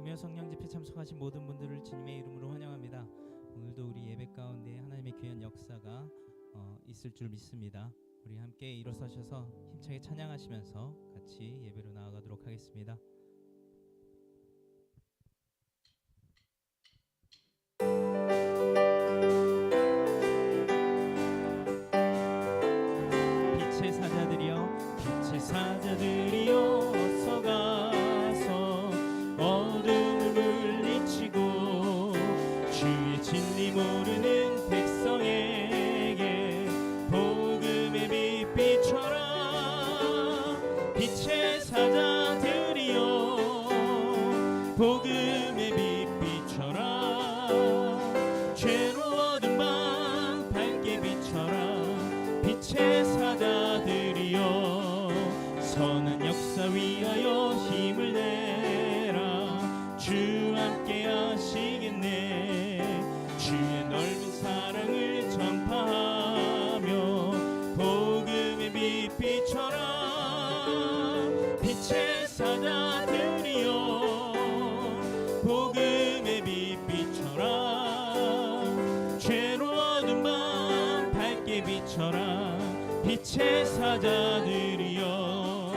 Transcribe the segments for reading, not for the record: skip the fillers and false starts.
금요 성령 집회 참석하신 모든 분들을 주님의 이름으로 환영합니다. 오늘도 우리 예배 가운데 하나님의 귀한 역사가 있을 줄 믿습니다. 우리 함께 일어서셔서 힘차게 찬양하시면서 같이 예배로 나아가도록 하겠습니다. 빛의 사자들이여, 빛의 사자들이여, 어서 가서 어둠을 물리치고 주의 진리 모르는 백성에게 복음의 빛 비춰라. 빛의 사자들이여, 복음의 빛 비춰라. 죄로 어두운 밤 밝게 비춰라. 빛의 사자들이여, 선한 역사 위하여 힘을 내라. 주 함께 하시겠네. 주의 넓은 사랑을 전파하며 복음의 빛 비춰라. 빛의 사자들이여, 복음의 빛 비춰라. 죄로 어두운 밤 밝게 비춰라. 빛의 사자들이여,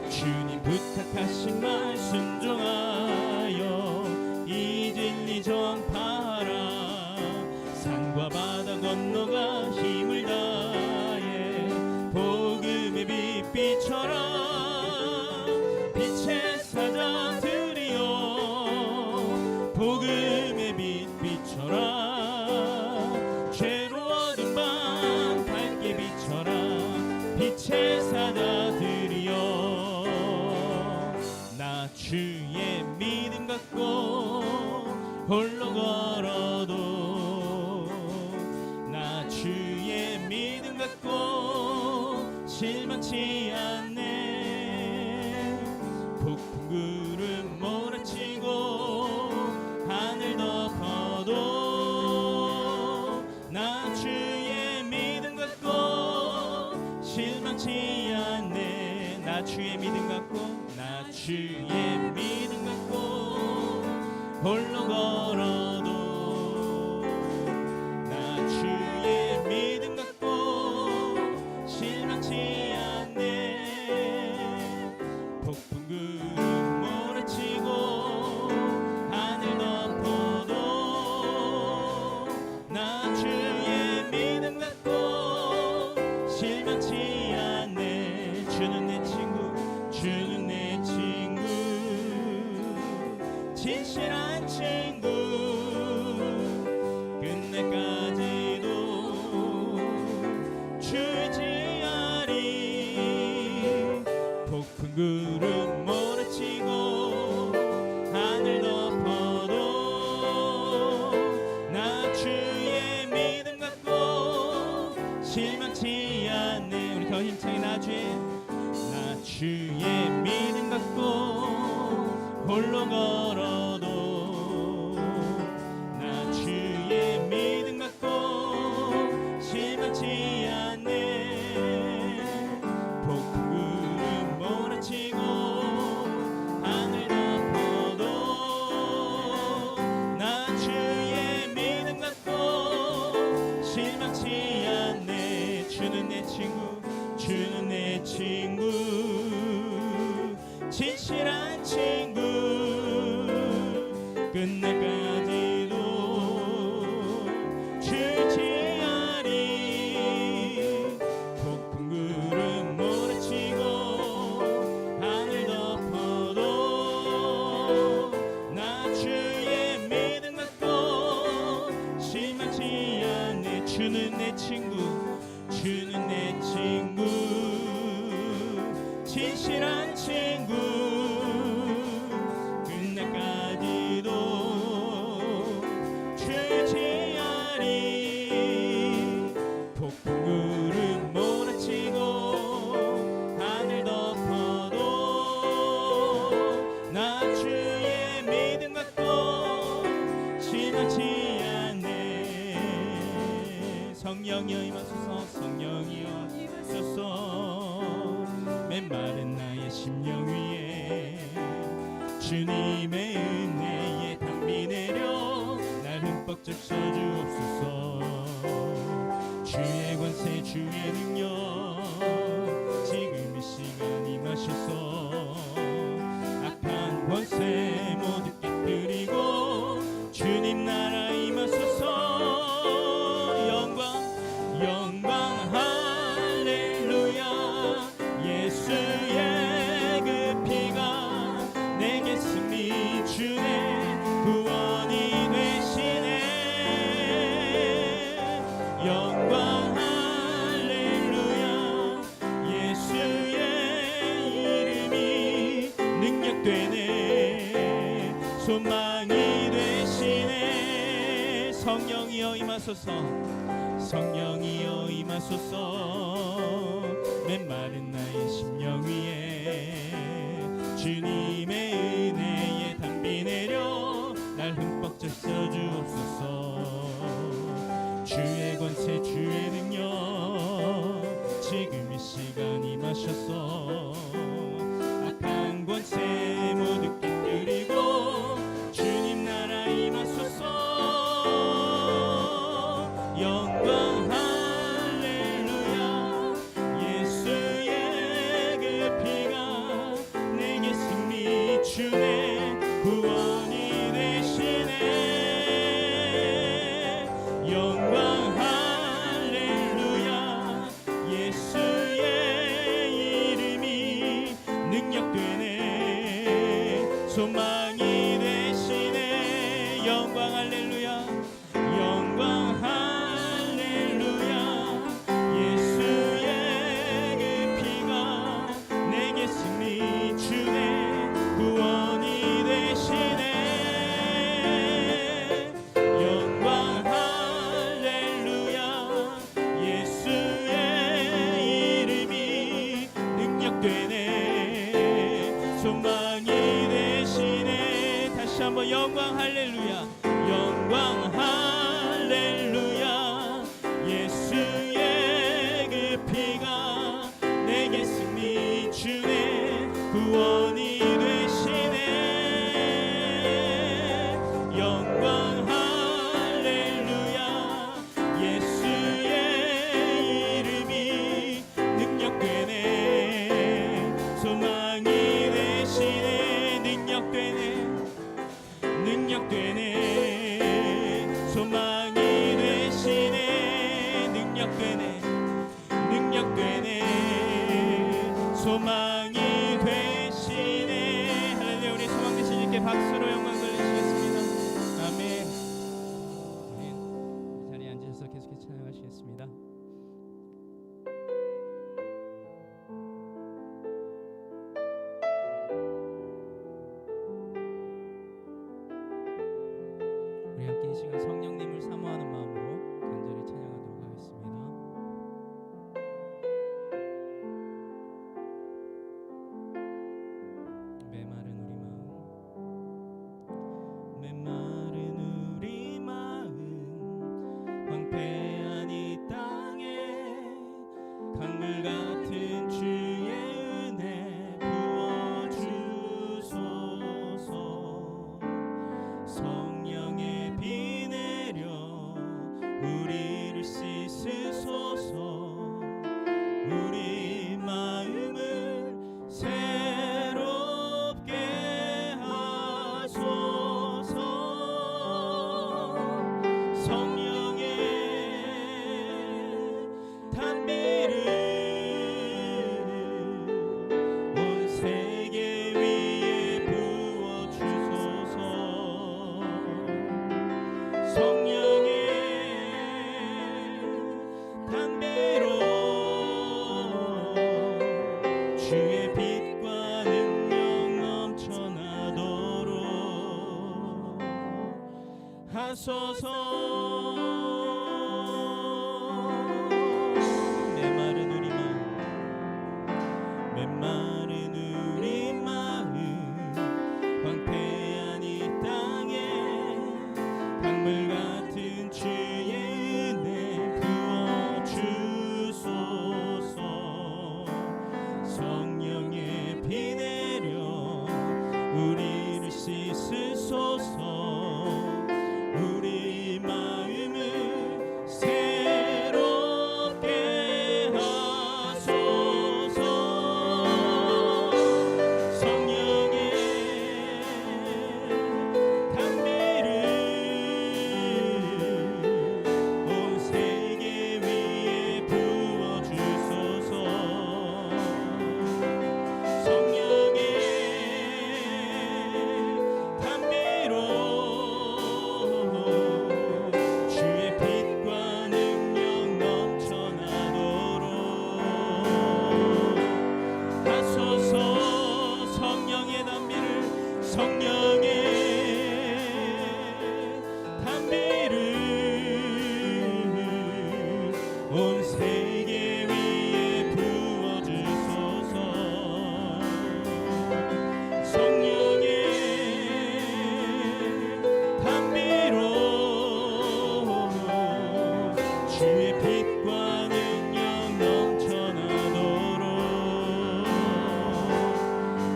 주님 부탁하신 말 순종하여 이 진리 전파하라. 산과 바다 건너가 힘을 다해 복음의 빛 비춰라. 빛의 사자들이여, 복음의 빛 비춰라. 죄로 어두운 밤 밝게 비춰라. 빛의 사자들이여, 나 주의 믿음 갖고 홀로 걸어도, 나 주의 믿음 갖고 실망치 않네. 폭풍 구름 몰아치고 하늘 덮어도, 나 주의 믿음 갖고 실망치 않네. 나 주의 믿음 갖고, 나 주의 믿음 갖고 홀로 걸어도, 나 주의 믿음 갖고 실망치 않네. 폭풍 구름 몰아치고 하늘 덮어도, 나 주의 믿음 갖고 실망치 않네. 주는 내 친구, 주는 내 친구, 진실한 친구. 끝날까지도 주지하리. 폭풍 구름 몰아치고 하늘 덮어도, 나 주의 믿음 갖고 실망치 않네. 우리 더 힘차게 나 주의 믿음 갖고 홀로 걸어도, 나 주의 믿음 갖고 실망치 않네. 폭풍 구름 몰아치고 하늘 덮어도, 나 주의 믿음 갖고 실망치 않네. 주는 내 친구, 주는 내 친구, 진실한 친구. 끝날까지도 주지하리. 폭풍 구름 몰아치고 하늘 덮어도, 나 주의 믿음 갖고 실망치 않네. 주는 내 친구, 주는 내 친구, 진실한 친구. 끝날까지도 주지하리. 폭풍 구름 몰아치고 하늘 덮어도, 나 주의 믿음 갖고 실망치 않네. 성령이여 임하소서, 성령이여 임하소서. 메마른 나의 심령 위에 주님의 은혜 흠뻑 적셔 주옵소서. 주의 권세 주의 능력 지금 이 시간 임하셔서 악한 권세 모두 깨뜨리고 주님 나라 임하소서. 영광 할렐루야. 예수의 그 피가 내게 승리 주네 구원이 되시네. 영광 할렐루야. 예수의 이름이 능력되네 소망이 되시네. 성령이여 임하소서. 성령이여 임하소서. 메마른 나의 심령 위에 주님의 은혜에 담비 내려 날 흠뻑 적셔 주옵소서. 주의 권세 주의 능력 지금 이 시간 임하셔서 악한 권세 모두 깨뜨리고 주님 나라 임하소서. 영광 할렐루야. 예수의 그 피가 내게 승리 주네 구원이 되시네. 영광 할렐루야. 예수의 이름이 능력되네 소망이 되시네. 영광 할렐루야. 영광 할렐루야. 예수의 그 피가 내게 승리 주네 구원이 되시네. 영광 할렐루야. 예수의 이름이 능력되네 소망이 되시네. 다시 한번 영광 할렐루야. 영광 할렐루야. 예수의 그 피가 내게 승리 주네 구원이 되시네. 영광 할렐루야. 예수의 이름이 능력되네 소망이 되시네. 능력되네 소망이 되시네. 능력되네 소망이 되시네. 할렐루야. 우리 소망 되신 주께 박수로 영광 돌리시겠습니다. 아멘. 자리에 앉으셔서 계속해서 찬양하시겠습니다. 우리 함께 이 시간 성령님을 사모하는 마음으로 간절히 찬양하도록 하겠습니다. 메마른 우리 마음 황폐한 이 땅에 강물 같은 주의 은혜 부어주소서. 성령의 비 내려 우리를 씻으소서. 우리 마음을 새롭게 하소서. 성령의 단비를 온 세계 위에 부어주소서. 성령의 단비로 주의 빛과 능력 넘쳐나도록 하소서. 메마른 우리 마음 황폐한 이 땅에 강물 같은 주의 은혜 부어주소서. 성령의 비 내려 우리를 씻으소서. 우리 세계 위에 부어주소서. 성령의 담비로 주의 빛과 능력 넘쳐나도록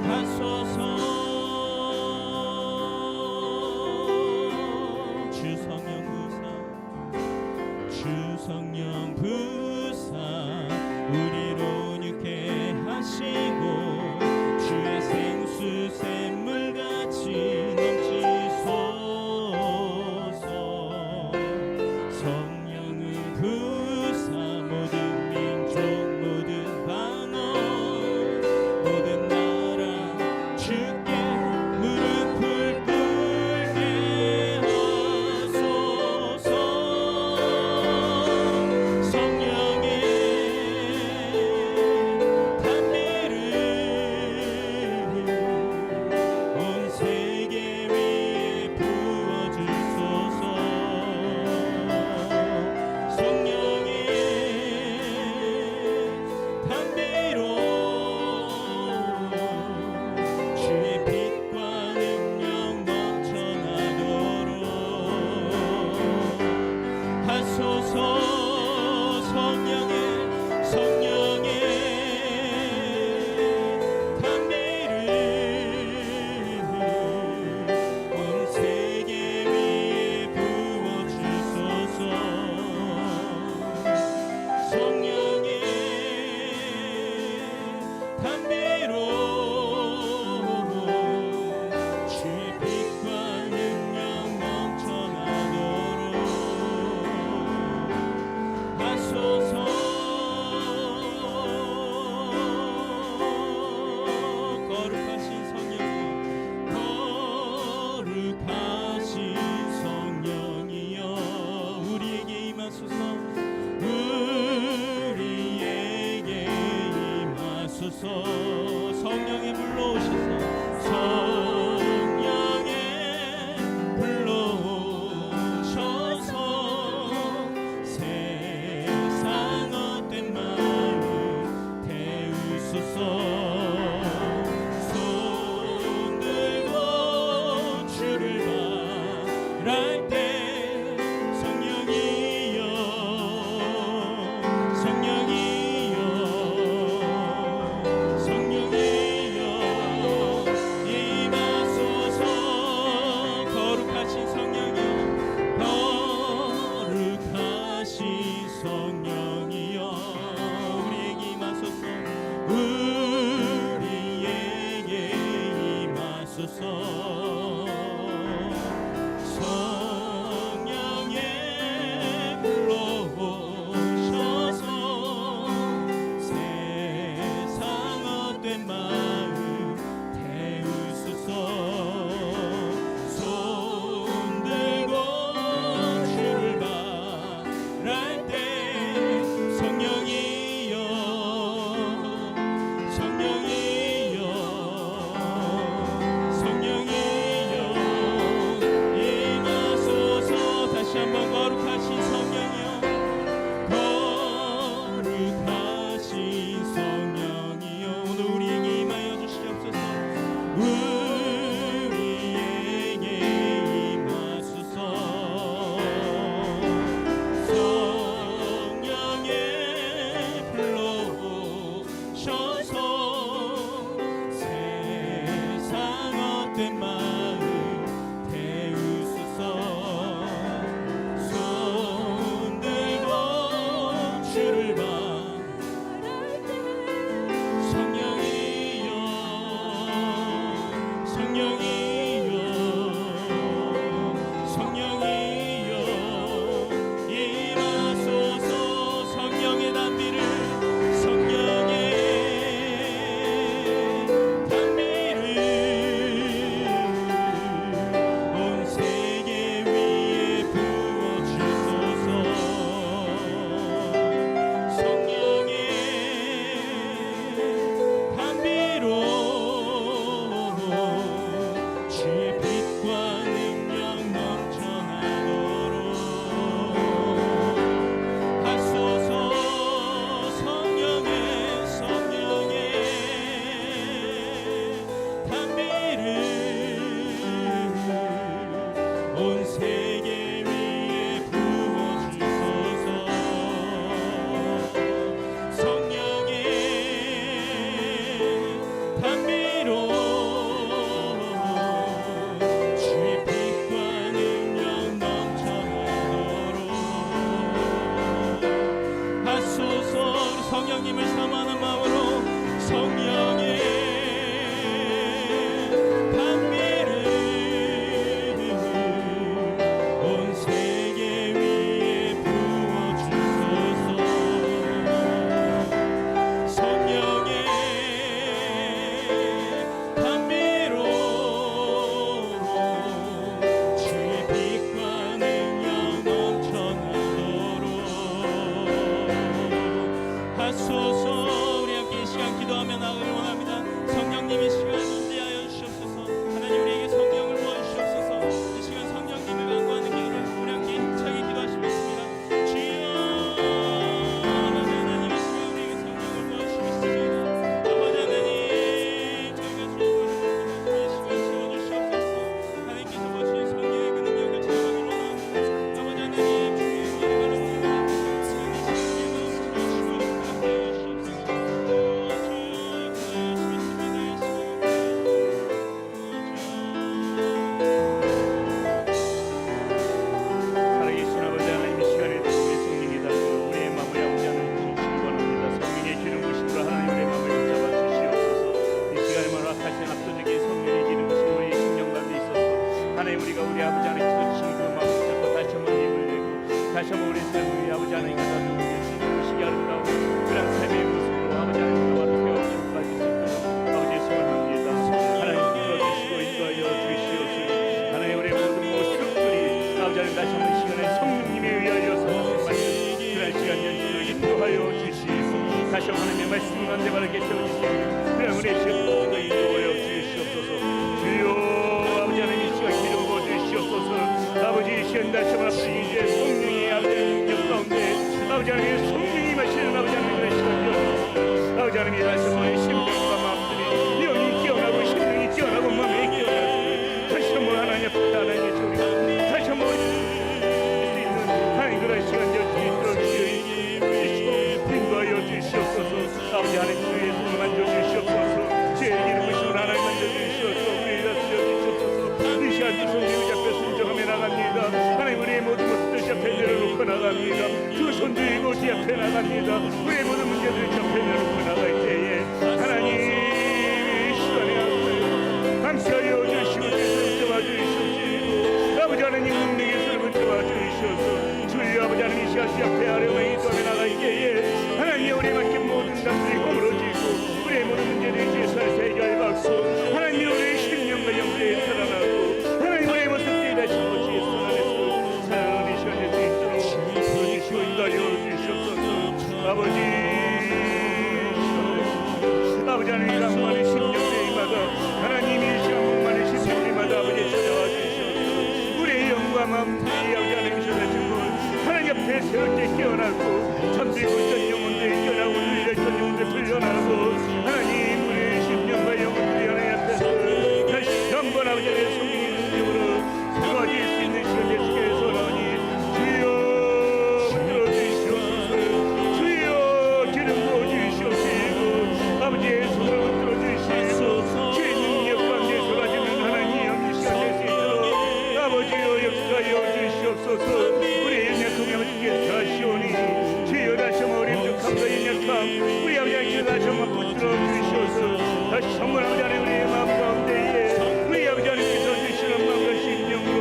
하소서. 주 성령 부사, 주 성령 부사 우리로 온유케 하시고 주의 생수 샘물같이 넘치소서. 성령을 부사 모든 민족 모든 방언 모든 나라 주께 무릎을 꿇게 하소서. 성령의 담비를 온 세계 위에 부어주소서. 성령의 담비로 주의 빛과 능력 넘쳐나도록 하소서. 성령의 담비를 온 세계 위에 부어주소서. 성령의 담비로 주의 빛과 능력 넘쳐나도록 하소서. 거룩하신 성령이여, 거룩하신 성령이여 우리에게 임하소서. 우리에게 임하소서. 성령의 불러 오셔서 성령의 불러 오셔서 세상 헛된 마음 태우소서. 손 들고 주를 바랄 때 성령이여 성령이여 성령이여 임하소서. 거룩하신 성령이여 거룩하신 성령이여 우리에게 임하소서. 우리에게 임하소서. 성령의 불러 오셔서 세상 헛된 마음 태우소서. 손 들고 주를 바랄 때 성령이여 성령이여 성령이여 임하소서. 다시 한번 거룩하신 성령이여 거룩하신 성령이여 오늘 우리에게 임하 성령의 감미를 온 세계 위에 부어주소서. 성령의 감미로 주의 빛과 능력 넘쳐나도록 하소서. 우리 함께 이 시간 기도하며 나가길 원합니다. 성령님 이 시간 임재하여 주시옵소서. 하나님 우리에게 성령을 부어주시옵소서. 이 시간 성령님을 간구하는 기도를 우리 함께 힘차게 기도하시겠습니다. 주여 아버지 하나님 이 시간 우리에게 성령을 부어주시겠습니다. 아버지 하나님 저희가 주의 이 시간 채워주시옵소서. 하나님께서 보시는 성령의 그 능력을 체험하기로 원합니다. 아버지 하나님 주의 이름을 부르짖습니다. 살아계신 아버지 하나님 이 시간에도 우리 성령이 다스려 우리의 마음을 아버지 하나님 주시기 원합니다. 성령의 기름 부심으로 하나님 우리의 마음을 붙잡아 주시옵소서. 이 시간에 허락하신 압도적인 성령의 기름 부심 우리 심령 가운데 있어서 하나님 우리가 우리 아버지 하나님께서 주신 그 마음을 붙잡고 다시 한번 힘을 내고 다시 한번 우리 삶을 우리 아버지 하나님과 나누고 계신 그것이 아름다운 그런 삶의 모습으로 아버지 하나님과 바로 세워주시고 가질 수 있도록 아버지의 소원합니다. 하나님 불러주시고 인도하여 주시옵소서. 하나님 우리의 모든 모습들이 아버지 하나님 다시 한번 시간에 성령님에 의하여서 받는 그런 시간 연주를 인도하여 주시고 다시 한번 하나님의 말씀 가운데 바르게 세워주시고 그런 우리의 시간도 인도하여 주시옵소서. 주여 아버지 하나님 이 시간 기름 부어주시옵소서. 아버지 이 시간 다시 한번 앞서 이제 성령의 아버지 능력 가운데 아버지 하나님의 성령이 마시는 아버지 하나님 그런 시간 되어주시고 아버지 하나님이 다시 한번 심령과 마음들이 영이 깨어나고 심령이 깨어나고 마음이 깨어나고 다시 한번 하나님 앞에 하나님의 소리가 다시 한번 수 있는 하나님 그런 시간 되어주시도록 주시고 인도하여 주시옵소서. 아버지 하나님 주의 손을 만져주시옵소서. 주의 기름 부심을 하나님 만져주시옵소서. 우리를 다스려 주시옵소서. 이 시간 두 손 들고 잡혀 순종하며 나갑니다. 하나님 우리의 모든 모습들 앞에 내려놓고 나갑니다. 두 손 들고 지 앞에 나갑니다. 우리의 모든 문제들을 앞에 내려놓고 나갈 때에 하나님 이 시간에 함께하여 주시고 붙잡아 주시옵시고 아버지 하나님 능력의 손을 붙잡아 주시옵소서. 주여 아버지 하나님 이 시간 지 앞에 아뢰며 이동해 나갈 때에 하나님 우리의 맡긴 모든 것들이 허물어지고 우리의 모든 문제들이 제사에서 해결받고 하나님 우리의 심령과 영혼에 살아나고 하나님 우리의 모습들이 다시 한번 주의 손 안에서 살아나는 이 시간에 수 있도록 주시고 인도하여 주시옵소서. 아버지 아버지 하나님 강만의 심령들마다 하나님이 이 시간 목마른 심령들마다 아버지 찾아와 주시옵소서. 우리의 영과 마음들이 아버지 하나님 찾아주고 하나님 앞에 세울 때 깨어나고 잠들고 있던 영혼들이 깨어나고 눌려있던 영혼들 풀려나고 하나님 우리의 심령과 영혼들이 하나님 앞에서 다시 한번 아버지 하나님의 성령의 능력으로 들어질 수 있는 시간 되시게 소원하오니 주여 들어주시옵소서. 주여 기름 부어주시옵시고 아버지의 손을 붙들어 주시고 주의 능력 가운데 쏟아지는 하나님의 영이 시간 될 수 있도록 아버지여 역사하여 주시옵소서. 우리의 연약함이 아버지께 다시오니 주여 다시 한번 우리 부족함과 연약함 우리 아버지께 다시 한번 붙들어 주시옵소서. 다시 한번 아버지 하나님 우리의 마음 가운데에 우리 아버지 하나님께서 주시는 마음과 심령으로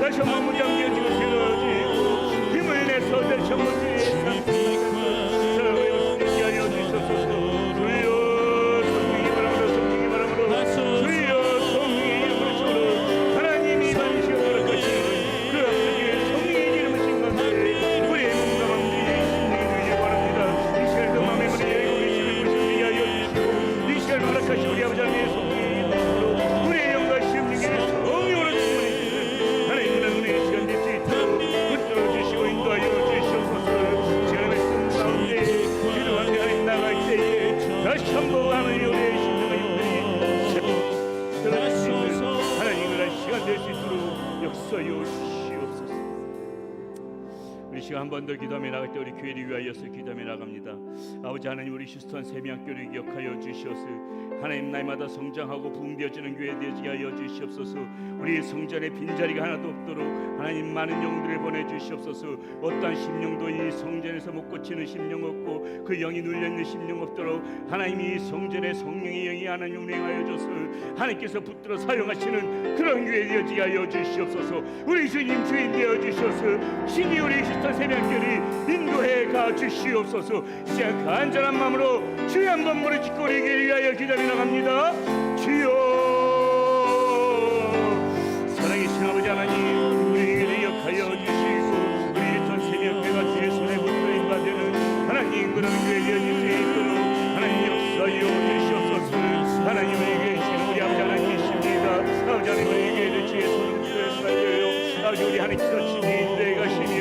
다시 한번 무장되어지고 세워지고 힘을 내서 다시 한번 주의 삶을 사랑의 모습을 하여 주시옵소서. 주여 성령의 바람으로 성령의 바람으로 주여 성령의 이름으로 주로 하나님이 반드시 허락하시는 그 앞서기에 성령의 이름을 신감해 우리의 몸과 마음들이 성령의 주의를 바랍니다. 이 시간에도 마음의 문을 열고 계시는 것을 위하여 주시고 이 시간을 허락하신 우리 아버지 하나님의 성령의 이름으로 우리의 영과 심령의 성령으로 충만해지는 하나님 그런 은혜의 시간 될 수 있도록 붙들어 주시고 인도하여 주시옵소서. 시간의 말씀 가운데 기도하며 하나님 나갈 때에 다시 한번 하나님 우리의 심령의 영들이 들어질 수 있는 하나님 그런 시간 될 수 있도록 역사여 주시옵소서. 우리 시간 한 번 더 기도하며 나갈 때 우리 교회를 위하여서 기도하며 나갑니다. 아버지 하나님, 우리 휴스턴 세미학교를 기억하여 주시옵소서. 하나님, 날마다 성장하고 부흥되어지는 교회 되게 하여 주시옵소서. 우리 성전에 빈자리가 하나도 없도록 하나님 많은 영들을 보내주시옵소서. 어떠한 심령도 이 성전에서 못 고치는 심령 없고 그 영이 눌려있는 심령 없도록 하나님 이 성전에 성령의 영이 하나님 운행하여 줘서 하나님께서 붙들어 사용하시는 그런 교회 되게 하여 주시옵소서. 우리 주님 주인 되어 주시옵소서. 신이 우리 휴스턴 세미학교를 인도해 가 주시옵소서. 이제 간절한 마음으로 주여 한번 무릎 짓고 우리에게 위하여 기도하며 나갑니다. 주여, 사랑이신 아버지 하나님, 우리에게 역하여 주시고 우리 휴스턴 세미학교가 주의 손에 붙들어 인바되는 하나님 그런 교회 되어지게 있도록 하나님 역사하여 주시옵소서. 하나님, 우리에게 주시는 우리 아버지 하나님이십니다. 아버지 하나님, 우리에게 주의 손을 붙들어 살려요. 아버지, 우리 하나님께서 친히 인도해 가시며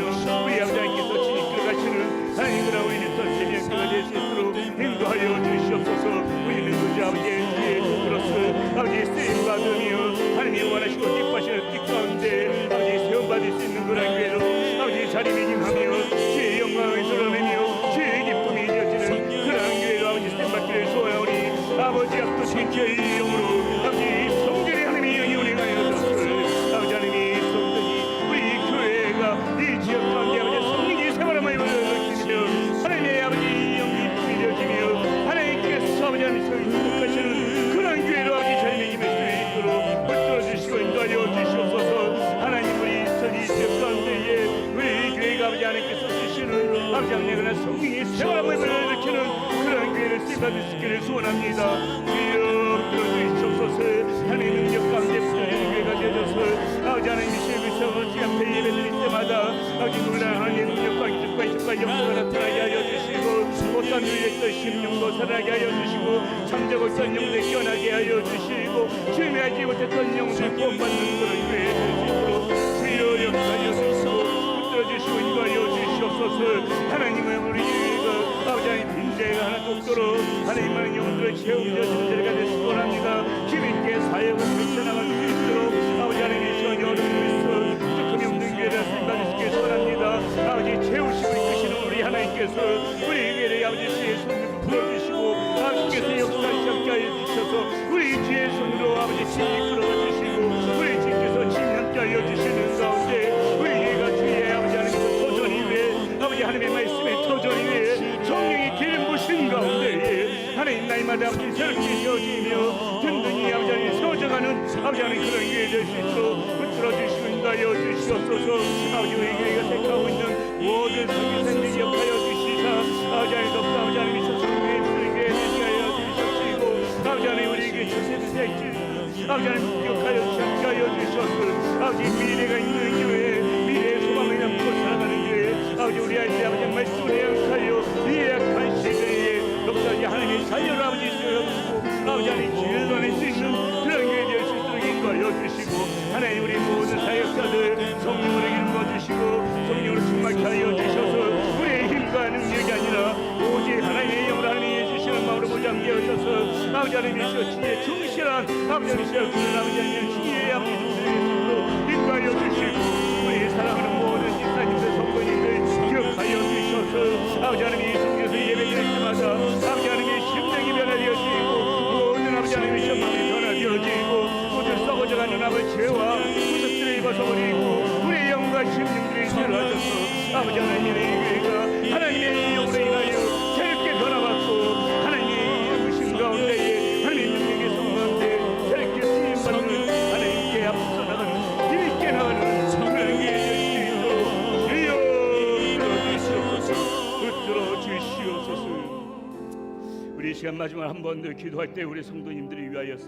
우리 아버지 하나님께서 친히 끌어가시는 하나님 그런 우리 휴스턴 세미학교가 될 수 있도록 인도하여 주시옵소서. 우리는 우리 아버지의 뒤에 들었어 아버지 쓰임 받으며 하나님 원하시고 기뻐하시는 뜻 가운데 아버지 세움받을 수 있는 그런 교회로 아버지 자리매김하며 주의 영광을 드러내며 주의 기쁨이 이어지는 그런 교회로 아버지 쓰임받기를 소원하오니 아버지 앞도 진짜의 영으로 아버지 성전의 하나님의 영이 운행하여 주옵소서. 아버지 하나님이 성전이 우리 교회가 이 지역 가운데 아버지 성령의 생활함을 일으키며 하나님의 아버지 영이 기쁨이 되어지며 하나님께서 아버지 하나님께서 행복하시는 그런 교회로 아버지 자리매김할 수 있도록 붙들어 주시고 인도하여 주시옵소서. 하나님, 우리 이 지역 가운데에 우리 교회가 아버지 하나님께서 주시는 아버지 하나님의 성령의 생활함을 일으키는 그런 교회를 쓰임받을 수 있기를 소원합니다. 주여 들어주시옵소서. 하나님의 능력 가운데 부여되는 교회가 되어져서 아버지 하나님이 실비서 주 앞에 예배드릴 때마다 아버지 놀라운 하나님의 능력과 기적과 이적과 역사가 나타나게 하여 주시고 어떤 누렸던 심령도 살아나게 하여 주시고 잠자고있던 영들 깨어나게 하여 주시고 주님의 알지 못했던 영들 구원받는 그런 교회 될 수 있도록 주여 역사하여 주시고 붙들어주시고 인도하여 주시옵소서. 하나님의 우리 교회가 아버지 하나님 빈자가 하나도 없도록 하나님의 영혼들을 채우셔지는 자리가 되시기 원합니다. 주님께 사역을 펼쳐나갈 수 있도록 아버지 하나님의 전혀 어려움에서 조금이 없는 교회를 쓰임받을 수 있게 소원합니다. 아버지 채우시고 이끄시는 우리 하나님께서 우리 교회를 아버지 주의 손으로 풀어주시고 아버지께서 역사하시게 하여 주셔서 우리 주의 손으로 아버지 친히 끌어주시고 우리 주께서 친히 하여 주시는 가운데 우리 교회가 주의 아버지 하나님께서 터전이 위해 아버지 하나님의 말씀에 터전이 위해 성령이 기름 부신 가운데 하나님 날마다 아버지 새롭게 되어지며 든든히 아버지 하나님 세워져가는 아버지 하나님 그런 교회 될 수 있도록 붙들어주시고 인도하여 주시옵소서. 아버지, 우리 교회가 택하고 있는 모든 성교사님들 기억하여 주시사 아버지 하나님 덥다 아버지 하나님 성령의 쓰게 되게 하여 주시옵시고 아버지 하나님 우리에게 주시는 대지 아버지 하나님 기억하여 주시옵하여 주시옵소서. 아버지 미래가 있는 교회, 미래의 소망을 담고 살아가는 교회, 아버지 우리 아이들 아버지 말씀을 해양하여 이 약한 시대에 역사하지 하나님의 자녀를 아버지 주옵시고 아버지 하나님 질러낼 수 있는 그런 교회 될 수 있도록 인도하여 주시고 하나님 우리 모든 사역자들 성령으로 일궈주시고 성령으로 충만케 하여 주셔서 우리의 힘과 능력이 아니라 오직 하나님의 영으로 하나님이 주시는 마음으로 무장케 하셔서 아버지 하나님이 주시기에 충실한 아버지 하나님이 그런 아버지 하나님의 주의 아버지 주시는 인도하여 주시고 우리 사랑하는 모든 집사님들 성도님들 기억하여 주셔서 아버지 하나님이 성경에서 예배드릴 때마다 아버지 하나님의 심령이 변화되어지고 모든 아버지 하나님의 심령이 변화되어지고 모든 썩어져가는 아버지 죄와 구속들을 입어서버리고 우리의 영과 심령들이 새로워져서 아버지 하나님의 교회가 하나님의 영으로 인하여 새롭게 변화받고 하나님의 부신 가운데에 하나님의 능력의 성 가운데 새롭게 쓰임받는 하나님께 앞서 나가는 힘있게 나가는 그런 교회 될 수 있도록 주여 들어주시옵소서. 우리 시간 마지막 한 번 더 기도할 때 우리 성도님들을 위하여서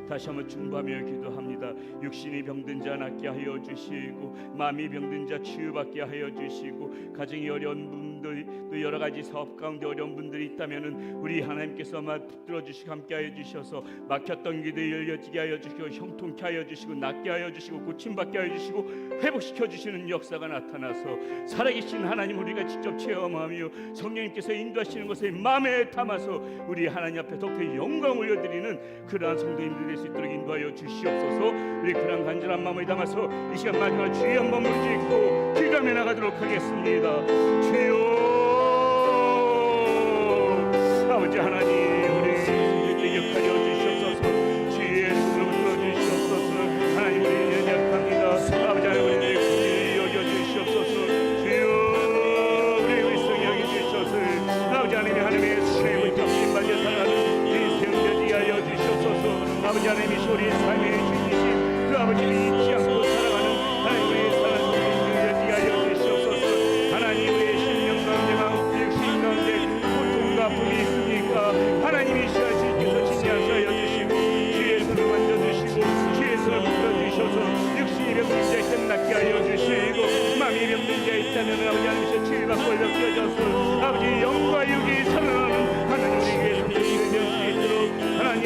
다시 한번 중보하며 기도합니다. 육신이 병든 자 낫게 하여 주시고 마음이 병든 자 치유받게 하여 주시고 가정이 어려운 분들 또 여러 가지 사업 가운데 어려운 분들이 있다면은 우리 하나님께서만 붙들어 주시고 함께 하여 주셔서 막혔던 길들 열려지게 하여 주시고 형통케 하여 주시고 낫게 하여 주시고 고침받게 하여 주시고 회복시켜 주시는 역사가 나타나서 살아계신 하나님 우리가 직접 체험하며 성령님께서 인도하시는 것을 마음에 담아서 우리 하나님 앞에 더욱더 영광 올려드리는 그러한 성도님들 될 수 있도록 인도하여 주시옵소서. 우리 그러한 간절한 마음을 담아서 이 시간 마지막 주의 한번 무릎짓고 기도하며 나가도록 하겠습니다. 주여 아버지 하나님 우리 예수님께 역하여 주시옵소서. 주의 손으로 불어주시옵소서. 하나님 우리 연약합니다. 아버지 하나님 우리를 긍휼히 여겨주시옵소서. 주여 우리 의성 여겨주시옵소서. 아버지 하나님 하나님의 손에 붙잡힌 발려 살아가는 인생 되게 하여 주시옵소서. 아버지 하나님이 우리 삶의 주님이신 그 아버지를 잊지 않고 살아가는 하나님 우리의 사랑을 되게 하여 주시옵소서. 하나님 우리의 심령 가운데 마음 육신 가운데 고통과 아픔이 있습니까? 하나님이 시하시께서 진리하여 주시고 주의 손을 만져주시고 주의 손을 묶어주셔서 육신이 병든 자 있다면 낫게 하여 주시고 마음이 병든 자 있다면 아버지 하나님께서 치유받고 벗겨져서 아버지 영과 육이 살아나는 하나님 우리에게 성령이 되어 수 있도록 하나님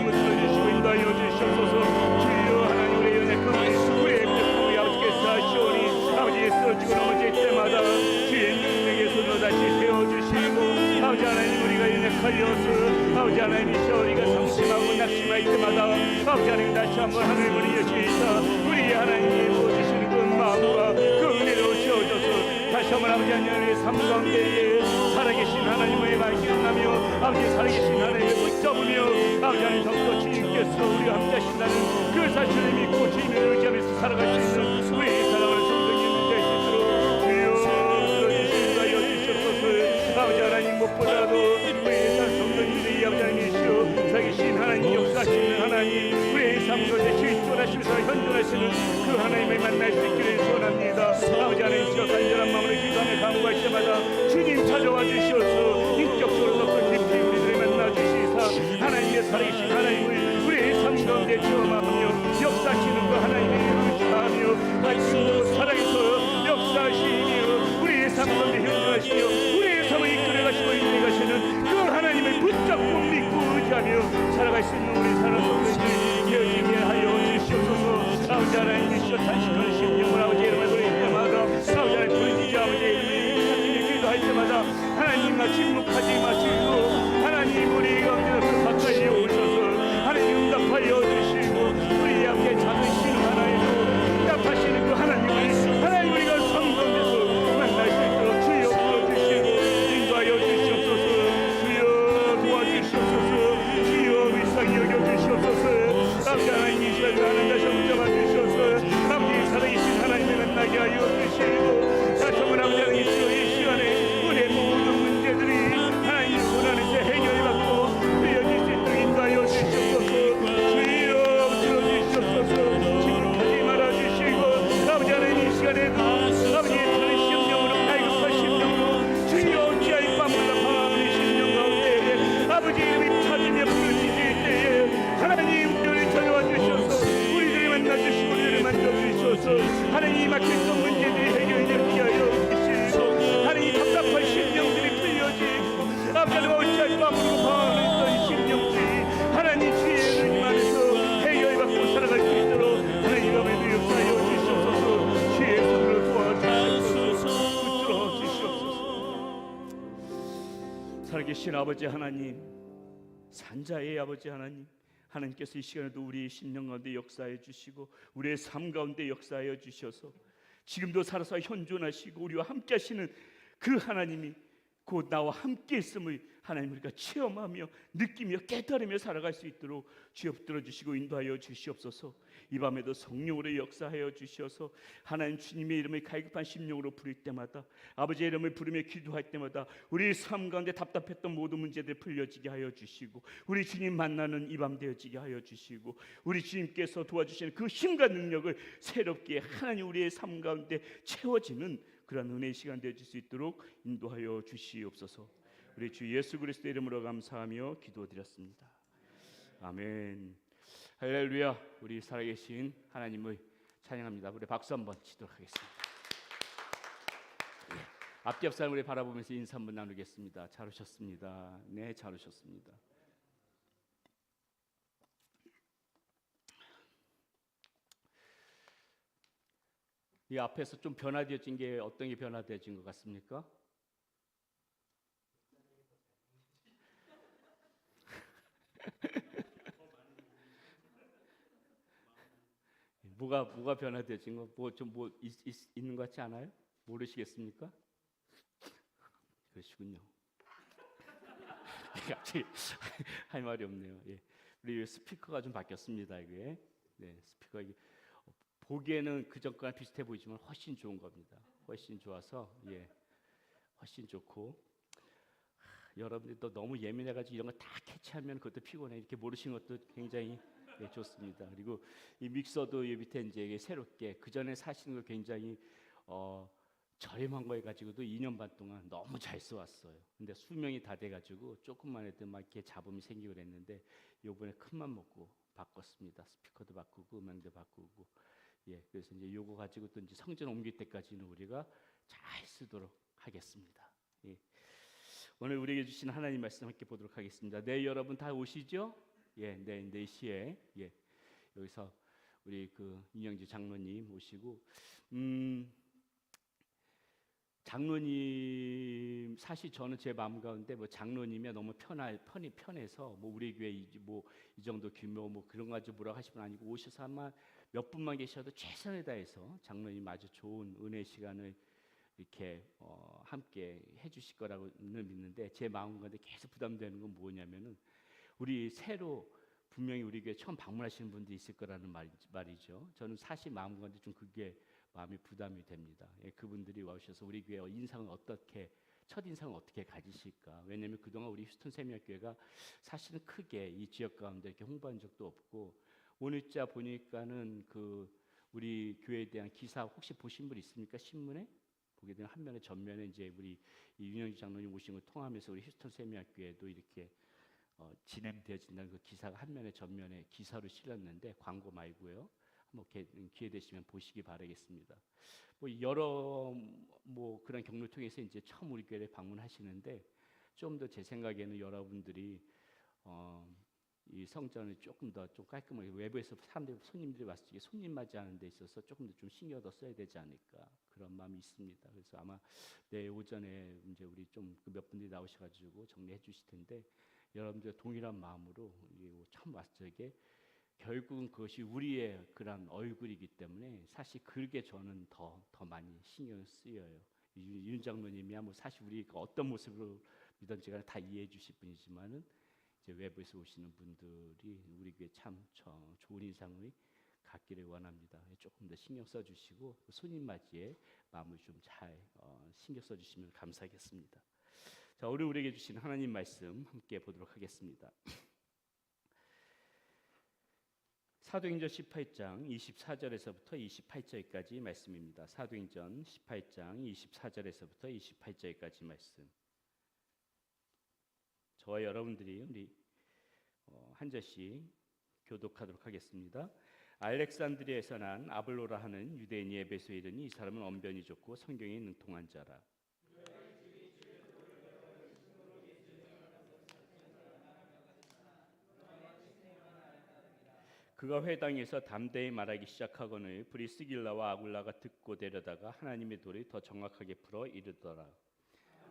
붙들어주시고 인도하여 주시옵소서. 주여 하나님 우리의 연약함을 우리의 부족함을 아버지께서 하시오니 아버지 쓰러지고 넘어질 때마다 주의 능력의 손으로 다시 세워주시고 아버지 하나님 우리가 연약하여서 아버지 하나님이시여 우리가 상심하고 낙심할 때마다 아버지 하나님 다시 한번 하늘을 보내주시사 우리 하나님이 보여주시는 그 마음과 그 은혜로 채워줘서 다시 한번 아버지 하나님의 삶 가운데에 살아계신 하나님의 말씀을 나며 아버지 살아계신 하나님을 붙잡으며 아버지 하나님 더욱더 주님께서 우리와 함께 하신다는 그 사실을 믿고 주님을 의지하면서 살아갈 수 있는 우리의 사랑을 성도님 될 수 있도록 주여 불러주시고 하여 주시옵소서. 아버지 하나님 무엇보다도 우리의 성도님들이 아버지 하나님이시오 살아계신 하나님 역사하시는 하나님 우리의 삶 가운데 실존하시면서 현존하시는 그 하나님을 만날 수 있기를 소원합니다. 아버지 하나님이시여 간절한 마음으로 기도하며 간구할 때마다 주님 찾아와 주시옵소서. 인격적으로 더 깊이 우리들을 만나 주시사 하나님의 살아계신 하나님을 우리의 삶 가운데 체험하며 역사하시는 그 하나님을 의지하며 지금도 살아계서 역사하시며 우리의 삶 가운데 현존하시며 우리의 삶을 이끌어가시고 인도하시는 그 하나님을 붙잡고 믿고 의지하며 살아갈 수 있는 우리 사랑하는 되어지게 하여 주시옵소서. 아버지 하나님이시여 단식한 심령을 아버지 이름을 부를 때마다 아버지 하나님 부르짖어 아버지 이름을 기도할 때마다 하나님과 침묵하지 마시고 하나님 우리 가운데 가까이 오셔서 하나님 응답하여 주시고 우리 앞에 작으신 하나님으로 응답하시는 그 하나님 우리가 삶 가운데서 만날 수 있도록 주여 불러주시고 인도하여 주시옵소서. 주여 도와주시옵소서. 주여 위상히 여겨주시옵소서. 아버지 하나님 이 시간에 하나님 다시 한번 잡아주셔서 아버지 살아계신 하나님을 만나게 하여 주시고 다시 한번 아버지 하나님 이 시간에 우리의 모든 문제들이 하나님 손 안에서 해결받고 되어질 수 있도록 인도하여 주시옵소서. 주여 들어주시옵소서. 침묵하지 말아주시고 아버지 하나님 이 시간에도 아버지의 다른 심령으로 갈급한 심령으로 주여 어찌하여 밤마다 방황하는 심령 가운데 아버지 이름이 찾으며 부르짖을 때에 하나님 우리를 찾아와 주셔서 우리들을 만나주시고 우리를 만져주셔서 하나님 막혔던 문제들이 해결이 되게 하여 주시고 하나님 답답한 심령들이 풀려지고 아버지 어찌할 밤으로 방황하는 있던 심령들이 하나님 주의 은혜님 안에서 해결받고 살아갈 수 있도록 하나님 아버지 역사하여 주시옵소서. 주의 손으로 도와주시옵소서. 붙들어 주시옵소서. 살아계신 아버지 하나님 산자의 아버지 하나님 하나님께서 이 시간에도 우리의 심령 가운데 역사해 주시고 우리의 삶 가운데 역사하여 주셔서 지금도 살아서 현존하시고 우리와 함께 하시는 그 하나님이 곧 나와 함께 있음을 하나님 우리가 체험하며 느끼며 깨달으며 살아갈 수 있도록 주여 붙들어 주시고 인도하여 주시옵소서. 이 밤에도 성령으로 역사하여 주셔서 하나님 주님의 이름을 갈급한 심령으로 부를 때마다 아버지의 이름을 부르며 기도할 때마다 우리의 삶 가운데 답답했던 모든 문제들 풀려지게 하여 주시고 우리 주님 만나는 이 밤 되어지게 하여 주시고 우리 주님께서 도와주시는 그 힘과 능력을 새롭게 하나님 우리의 삶 가운데 채워지는 그런 은혜의 시간 되어질 수 있도록 인도하여 주시옵소서. 우리 주 예수 그리스도의 이름으로 감사하며 기도드렸습니다. 아멘. 할렐루야. 우리 살아계신 하나님을 찬양합니다. 우리 박수 한번 치도록 하겠습니다. 앞뒤 옆 사람을 바라보면서 인사 한번 나누겠습니다. 잘 오셨습니다. 네, 잘 오셨습니다. 이 앞에서 좀 변화되어진 게 어떤 게 변화되어진 것 같습니까? 뭐가 변화되어진 거? 뭐 있는 것 같지 않아요? 모르시겠습니까? 그러시군요. 갑자기 할 말이 없네요. 예. 우리 스피커가 좀 바뀌었습니다. 이게 스피커 이게 보기에는 그 전과 비슷해 보이지만 훨씬 좋은 겁니다. 훨씬 좋아서 훨씬 좋고 여러분들이 또 너무 예민해가지고 이런 거 다 캐치하면 그것도 피곤해. 이렇게 모르시는 것도 굉장히 좋습니다. 그리고 이 믹서도 이 밑에 이제 새롭게 그 전에 사시는 거 굉장히 저렴한 거 해가지고도 2년 반 동안 너무 잘 써왔어요. 근데 수명이 다 돼가지고 조금만 해도 막 이렇게 잡음이 생기고 그랬는데 요번에 큰맘 먹고 바꿨습니다. 스피커도 바꾸고 음향도 바꾸고 그래서 이제 요거 가지고 또 이제 성전 옮길 때까지는 우리가 잘 쓰도록 하겠습니다. 오늘 우리에게 주신 하나님 말씀 함께 보도록 하겠습니다. 네, 여러분 다 오시죠? 내일 4시에 여기서 우리 그 윤영주 장로님 오시고 장로님 사실 저는 제 마음 가운데 뭐 장로님이 너무 편해서 뭐 우리 교회 이 정도 규모 뭐 그런 거 가지고 뭐라고 하시면 아니고 오셔서 아마 몇 분만 계셔도 최선을 다해서 장로님 아주 좋은 은혜 시간을 이렇게 함께 해주실 거라고는 믿는데 제 마음 가운데 계속 부담되는 건 뭐냐면은 우리 새로 분명히 우리 교회 처음 방문하시는 분들이 있을 거라는 말이죠. 저는 사실 마음 가운데 좀 그게 마음이 부담이 됩니다. 그분들이 오셔서 우리 교회 첫 인상을 어떻게 가지실까? 왜냐하면 그동안 우리 휴스턴 세미나교회가 사실은 크게 이 지역 가운데 이렇게 홍보한 적도 없고 오늘자 보니까는 그 우리 교회에 대한 기사 혹시 보신 분 있습니까? 신문에 보게 되면 한 면에 전면에 이제 우리 윤영주 장로님 오신 걸 통하면서 우리 휴스턴 세미나교회도 이렇게 진행되어진다는 그 기사가 한 면에 전면에 기사로 실렸는데 광고 말고요. 뭐 기회 되시면 보시기 바라겠습니다. 뭐 여러 뭐 그런 경로를 통해서 이제 처음 우리 교회에 방문하시는데 좀 더 제 생각에는 여러분들이 이 성전을 조금 더 좀 깔끔하게 외부에서 손님들이 왔을 때 손님 맞이하는 데 있어서 조금 더 좀 신경 더 써야 되지 않을까 그런 마음이 있습니다. 그래서 아마 내일 오전에 이제 우리 좀 몇 분들이 나오셔가지고 정리해 주실 텐데 여러분들 동일한 마음으로 처음 왔을 적에 결국은 그것이 우리의 그런 얼굴이기 때문에 사실 그게 저는 더 많이 신경 쓰여요. 윤 장로님이야 뭐 사실 우리가 어떤 모습으로 믿던지 간에 다 이해해 주실 분이지만은 이제 외부에서 오시는 분들이 우리 교회 참 좋은 인상을 갖기를 원합니다. 조금 더 신경 써주시고 손님 맞이에 마음을 좀 잘 신경 써주시면 감사하겠습니다. 자, 오늘 우리에게 주신 하나님 말씀 함께 보도록 하겠습니다. 사도행전 18장 24절에서부터 28절까지 말씀입니다. 사도행전 18장 24절에서부터 28절까지 말씀. 저와 여러분들이 우리 한 절씩 교독하도록 하겠습니다. 알렉산드리아에서 난 아블로라 하는 유대인이 에베소에 이르니 이 사람은 언변이 좋고 성경에 능통한 자라. 그가 회당에서 담대히 말하기 시작하거늘 브리스길라와 아굴라가 듣고 데려다가 하나님의 도를 더 정확하게 풀어 이르더라.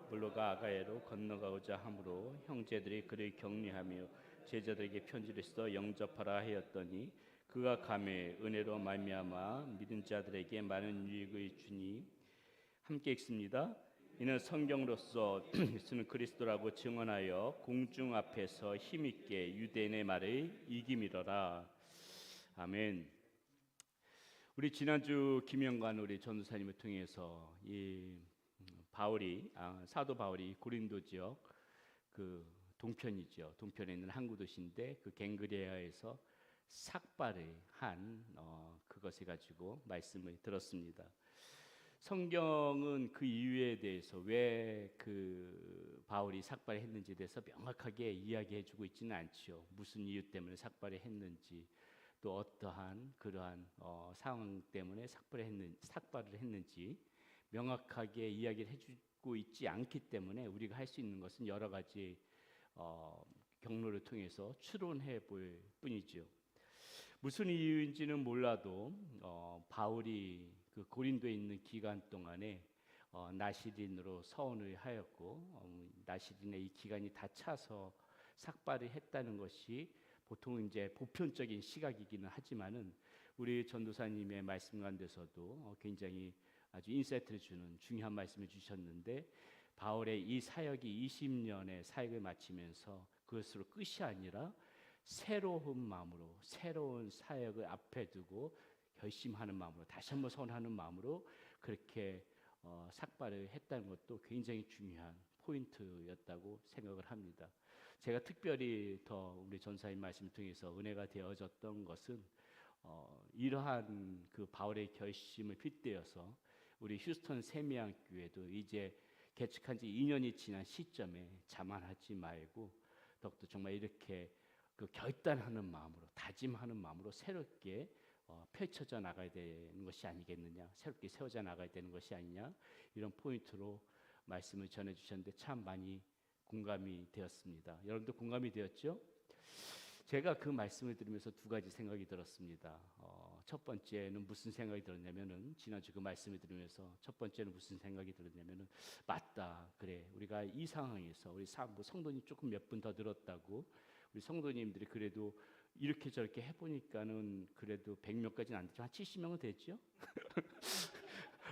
아볼로가 아가야로 건너가고자 하므로 형제들이 그를 격리하며 제자들에게 편지를 써 영접하라 하였더니 그가 감히 은혜로 말미암아 믿은 자들에게 많은 유익을 주니 함께 읽습니다. 이는 성경으로서 예수는 그리스도라고 증언하여 공중 앞에서 힘있게 유대인의 말을 이기미러라. 아멘. 우리 지난주 김영관 우리 전도사님을 통해서 이 사도 바울이 고린도 지역 그 동편이죠. 동편에 있는 항구 도시인데 그 갱그레아에서 삭발을 한 그것을 가지고 말씀을 들었습니다. 성경은 그 이유에 대해서 왜 그 바울이 삭발했는지에 대해서 명확하게 이야기해주고 있지는 않죠. 무슨 이유 때문에 삭발을 했는지 또 어떠한 그러한 상황 때문에 삭발을 했는지 명확하게 이야기를 해주고 있지 않기 때문에 우리가 할 수 있는 것은 여러 가지 경로를 통해서 추론해 볼 뿐이죠. 무슨 이유인지는 몰라도 바울이 그 고린도에 있는 기간 동안에 나시린으로 서원을 하였고 나시린의 이 기간이 다 차서 삭발을 했다는 것이 보통 이제 보편적인 시각이기는 하지만은 우리 전도사님의 말씀 가운데서도 굉장히 아주 인사이트를 주는 중요한 말씀을 주셨는데 바울의 이 사역이 20년의 사역을 마치면서 그것으로 끝이 아니라 새로운 마음으로 새로운 사역을 앞에 두고 결심하는 마음으로 다시 한번 선하는 마음으로 그렇게 삭발을 했다는 것도 굉장히 중요한 포인트였다고 생각을 합니다. 제가 특별히 더 우리 전사님 말씀 통해서 은혜가 되어졌던 것은 이러한 그 바울의 결심을 빗대어서 우리 휴스턴 세미양 교회도 이제 개척한 지 2년이 지난 시점에 자만하지 말고 더욱더 정말 이렇게 그 결단하는 마음으로 다짐하는 마음으로 새롭게 펼쳐져 나가야 되는 것이 아니겠느냐, 새롭게 세워져 나가야 되는 것이 아니냐, 이런 포인트로 말씀을 전해주셨는데 참 많이 공감이 되었습니다. 여러분도 공감이 되었죠? 제가 그 말씀을 들으면서 두 가지 생각이 들었습니다. 첫 번째는 무슨 생각이 들었냐면은, 지난주 그 말씀을 들으면서 첫 번째는 무슨 생각이 들었냐면은, 맞다, 그래, 우리가 이 상황에서 우리 성도님 조금 몇 분 더 늘었다고, 우리 성도님들이 그래도 이렇게 저렇게 해보니까는 그래도 100명까지는 안 되지만 한 70명은 됐죠.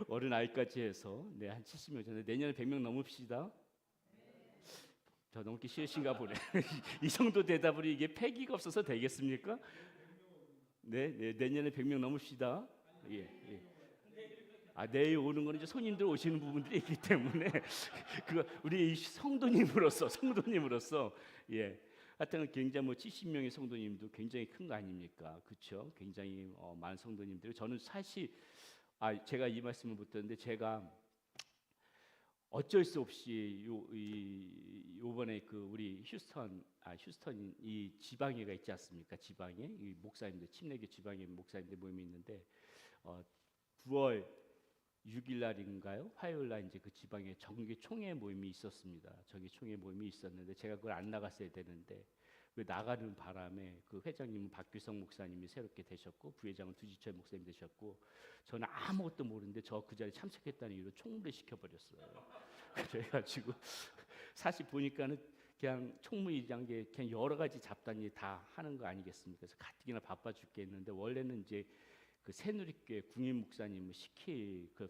어른 아이까지 해서 한 70명 전에 내년에 100명 넘읍시다. 저 넘기 싫으신가 보네. 이 정도 대답으로 이게 패기가 없어서 되겠습니까? 네, 내년에 100명 넘읍시다. 예. 내일 오는 거는 이제 손님들 오시는 부분들이 있기 때문에 그거 우리 성도님으로서 예. 하여튼 굉장히 70명의 성도님도 굉장히 큰 거 아닙니까? 그렇죠? 굉장히 많은 성도님들. 저는 사실 제가 이 말씀을 못 드렸는데 제가 어쩔 수 없이 요번에 그 우리 휴스턴 이 지방회가 있지 않습니까? 지방에 이 목사님들 침례교 지방회 목사님들 모임이 있는데 9월 6일 날인가요? 화요일 날 이제 그 지방에 정기 총회 모임이 있었습니다. 정기 총회 모임이 있었는데 제가 그걸 안 나갔어야 되는데 그 나가는 바람에 그 회장님은 박규성 목사님이 새롭게 되셨고 부회장은 두지철 목사님 되셨고 저는 아무것도 모르는데 저 그 자리에 참석했다는 이유로 총무를 시켜버렸어요. 그래가지고 사실 보니까는 그냥 총무이란 게 그냥 여러 가지 잡다니 다 하는 거 아니겠습니까? 그래서 가뜩이나 바빠 죽겠는데 원래는 이제 그 새누리교회 궁임 목사님을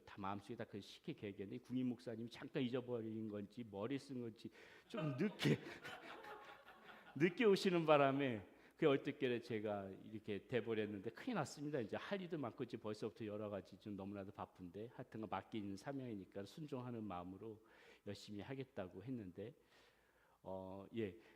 다 마음속에 다 그 시킬 계획이었는데 궁임 목사님이 잠깐 잊어버린 건지 머리 쓴 건지 좀 늦게 오시는 바람에 그 어떻게 제가 이렇게 돼버렸는데 큰일 났습니다. 이제 할 일도 많고 이제 벌써부터 여러 가지 좀 너무나도 바쁜데 하여튼 맡긴 사명이니까 순종하는 마음으로 열심히 하겠다고 했는데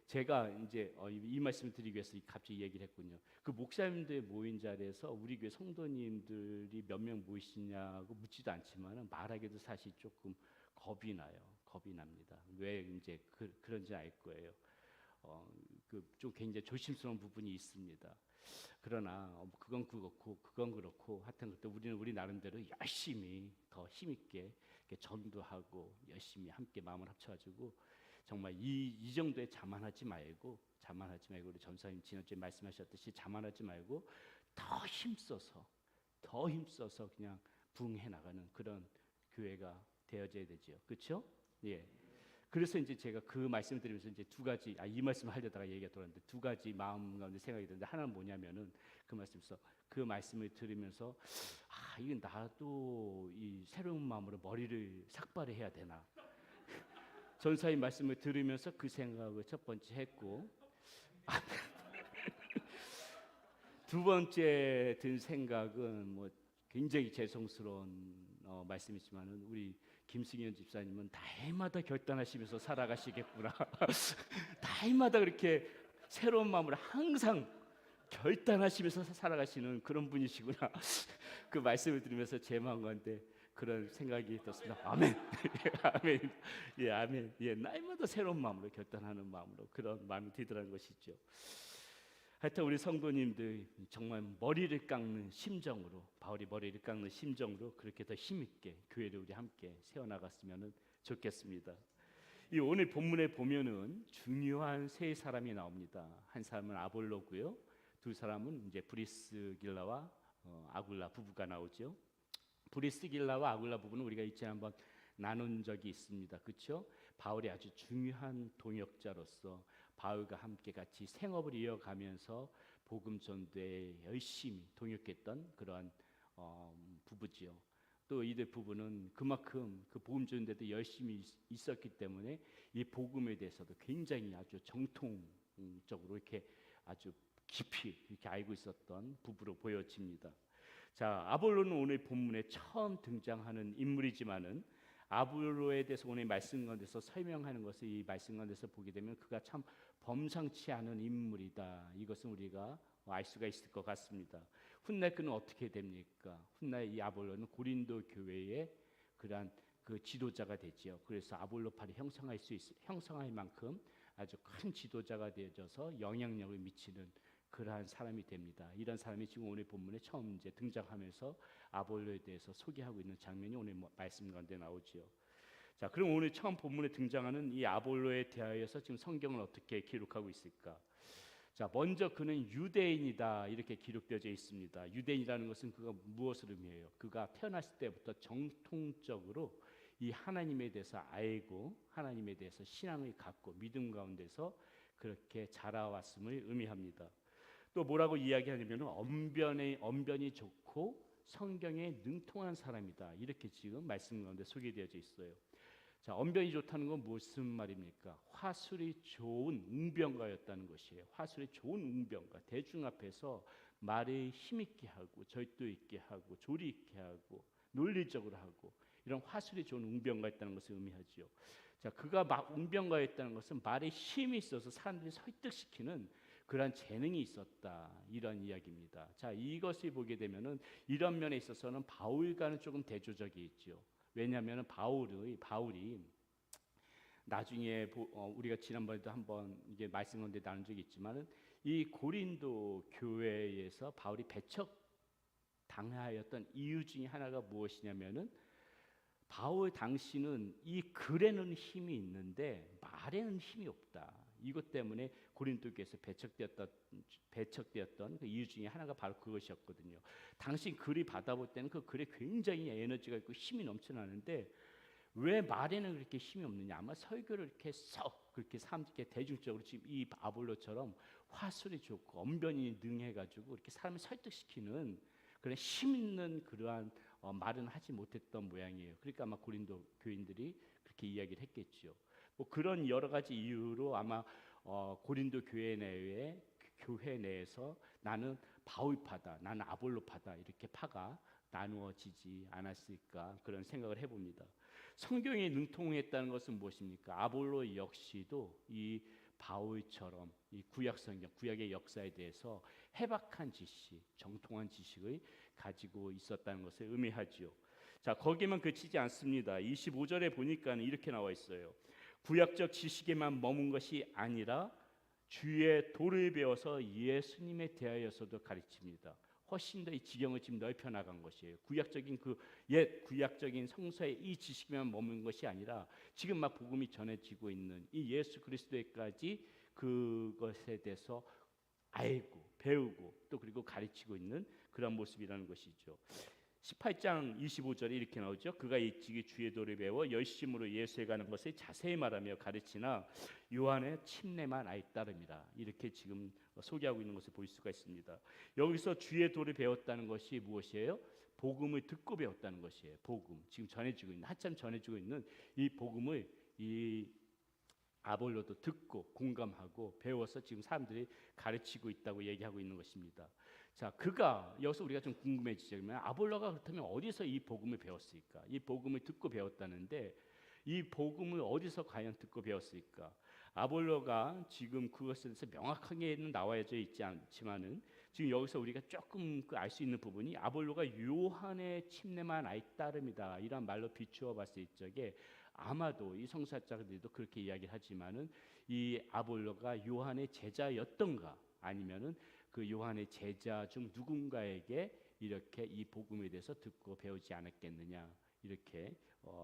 제가 이제 이 말씀을 드리기 위해서 갑자기 얘기를 했군요. 그 목사님들 모인 자리에서 우리 교회 성도님들이 몇 명 모이시냐고 묻지도 않지만 말하기도 사실 조금 겁이 납니다. 왜 이제 그런지 알 거예요. 좀 굉장히 조심스러운 부분이 있습니다. 그러나 그건 그렇고 하여튼 그때 우리는 우리 나름대로 열심히 더 힘있게 전도하고 열심히 함께 마음을 합쳐가지고 정말 이 정도에 자만하지 말고 우리 전사님 지난주에 말씀하셨듯이 자만하지 말고 더 힘써서 그냥 부흥해 나가는 그런 교회가 되어져야 되죠. 그렇죠? 예. 그래서 이제 제가 그 말씀을 드리면서 이제 두 가지 이 말씀을 하려다가 얘기가 돌았는데 두 가지 마음 가운데 생각이 드는데 하나는 뭐냐면은 그 말씀을 들으면서 이건 나도 이 새로운 마음으로 머리를 삭발해야 되나 전사의 말씀을 들으면서 그 생각을 첫 번째 했고 두 번째 든 생각은 굉장히 죄송스러운 말씀이지만은 우리 김승현 집사님은 날마다 결단하시면서 살아가시겠구나. 날마다 그렇게 새로운 마음으로 항상 결단하시면서 살아가시는 그런 분이시구나. 그 말씀을 들으면서 제 마음 가운데 그런 생각이 들었습니다. 아멘. 아멘. 예, 아멘. 예, 날마다 새로운 마음으로 결단하는 마음으로 그런 마음이 들더라는 것이죠. 하여튼 우리 성도님들 정말 머리를 깎는 심정으로 바울이 머리를 깎는 심정으로 그렇게 더 힘있게 교회를 우리 함께 세워나갔으면 좋겠습니다. 이 오늘 본문에 보면은 중요한 세 사람이 나옵니다. 한 사람은 아볼로고요. 두 사람은 이제 브리스길라와 아굴라 부부가 나오죠. 브리스길라와 아굴라 부부는 우리가 이전에 한번 나눈 적이 있습니다. 그렇죠? 바울이 아주 중요한 동역자로서 바울과 함께 같이 생업을 이어가면서 복음 전도에 열심히 동역했던 그러한 부부지요. 또 이들 부부는 그만큼 그 복음 전인데도 열심히 있었기 때문에 이 복음에 대해서도 굉장히 아주 정통적으로 이렇게 아주 깊이 이렇게 알고 있었던 부부로 보여집니다. 자, 아볼로는 오늘 본문에 처음 등장하는 인물이지만은 아볼로에 대해서 오늘 말씀 가운데서 설명하는 것을 이 말씀 가운데서 보게 되면 그가 참 범상치 않은 인물이다. 이것은 우리가 알 수가 있을 것 같습니다. 훗날 그는 어떻게 됩니까? 훗날 이 아볼로는 고린도 교회의 그러한 그 지도자가 되지요. 그래서 아볼로파를 형성할 만큼 아주 큰 지도자가 되어져서 영향력을 미치는 그러한 사람이 됩니다. 이런 사람이 지금 오늘 본문에 처음 이제 등장하면서 아볼로에 대해서 소개하고 있는 장면이 오늘 말씀 가운데 나오지요. 자, 그럼 오늘 처음 본문에 등장하는 이 아볼로에 대하여서 지금 성경은 어떻게 기록하고 있을까? 자, 먼저 그는 유대인이다 이렇게 기록되어 있습니다. 유대인이라는 것은 그가 무엇을 의미해요? 그가 태어났을 때부터 정통적으로 이 하나님에 대해서 알고 하나님에 대해서 신앙을 갖고 믿음 가운데서 그렇게 자라왔음을 의미합니다. 또 뭐라고 이야기하냐면 언변이 좋고 성경에 능통한 사람이다 이렇게 지금 말씀 가운데 소개되어 있어요. 자, 언변이 좋다는 건 무슨 말입니까? 화술이 좋은 웅변가였다는 것이에요. 화술이 좋은 웅변가, 대중 앞에서 말을 힘있게 하고 절도 있게 하고 조리 있게 하고 논리적으로 하고 이런 화술이 좋은 웅변가였다는 것을 의미하지요. 자, 그가 웅변가였다는 것은 말에 힘이 있어서 사람들이 설득시키는 그러한 재능이 있었다 이런 이야기입니다. 자, 이것을 보게 되면은 이런 면에 있어서는 바울과는 조금 대조적이 있죠. 왜냐하면 바울이 나중에 우리가 지난번에도 한번 이게 말씀 가운데 나눈 적이 있지만은 이 고린도 교회에서 바울이 배척 당하였던 이유 중에 하나가 무엇이냐면은 바울 당시는 이 글에는 힘이 있는데 말에는 힘이 없다. 이것 때문에 고린도 교회에서 배척되었던 그 이유 중에 하나가 바로 그것이었거든요. 당시 글이 받아볼 때는 그 글에 굉장히 에너지가 있고 힘이 넘쳐나는데 왜 말에는 그렇게 힘이 없느냐? 아마 설교를 이렇게 썩 그렇게 사람들께 대중적으로 지금 이 아볼로처럼 화술이 좋고 언변이 능해가지고 이렇게 사람을 설득시키는 그런 힘 있는 그러한 말은 하지 못했던 모양이에요. 그러니까 아마 고린도 교인들이 그렇게 이야기를 했겠죠. 뭐 그런 여러 가지 이유로 아마 고린도 교회 내에서 나는 바울파다, 나는 아볼로파다 이렇게 파가 나누어지지 않았을까 그런 생각을 해봅니다. 성경에 능통했다는 것은 무엇입니까? 아볼로 역시도 이 바울처럼 이 구약 성경, 구약의 역사에 대해서 해박한 지식, 정통한 지식을 가지고 있었다는 것을 의미하지요. 자, 거기만 그치지 않습니다. 25절에 보니까 이렇게 나와 있어요. 구약적 지식에만 머문 것이 아니라 주의 도를 배워서 예수님에 대하여서도 가르칩니다. 훨씬 더 이 지경을 지금 넓혀 나간 것이에요. 구약적인 그 옛 구약적인 성서의 이 지식만 머문 것이 아니라 지금 막 복음이 전해지고 있는 이 예수 그리스도에까지 그것에 대해서 알고 배우고 또 그리고 가르치고 있는 그런 모습이라는 것이죠. 18장 25절에 이렇게 나오죠. 그가 일찍이 주의 도를 배워 열심으로 예수에 가는 것을 자세히 말하며 가르치나 요한의 침례만 알따름이라 이렇게 지금 소개하고 있는 것을 볼 수가 있습니다. 여기서 주의 도를 배웠다는 것이 무엇이에요? 복음을 듣고 배웠다는 것이에요. 복음 지금 전해지고 있는 한참 전해지고 있는 이 복음을 이 아볼로도 듣고 공감하고 배워서 지금 사람들이 가르치고 있다고 얘기하고 있는 것입니다. 자, 그가 여기서 우리가 좀 궁금해지자면 아볼로가 그렇다면 어디서 이 복음을 배웠을까? 이 복음을 듣고 배웠다는데 이 복음을 어디서 과연 듣고 배웠을까? 아볼로가 지금 그것에 대해서 명확하게는 나와져 있지 않지만은 지금 여기서 우리가 조금 알 수 있는 부분이 아볼로가 요한의 침례만 알따름이다 이런 말로 비추어 봤을 적에 아마도 이 성사자들도 그렇게 이야기하지만은 이 아볼로가 요한의 제자였던가 아니면은 그 요한의 제자 중 누군가에게 이렇게 이 복음에 대해서 듣고 배우지 않았겠느냐 이렇게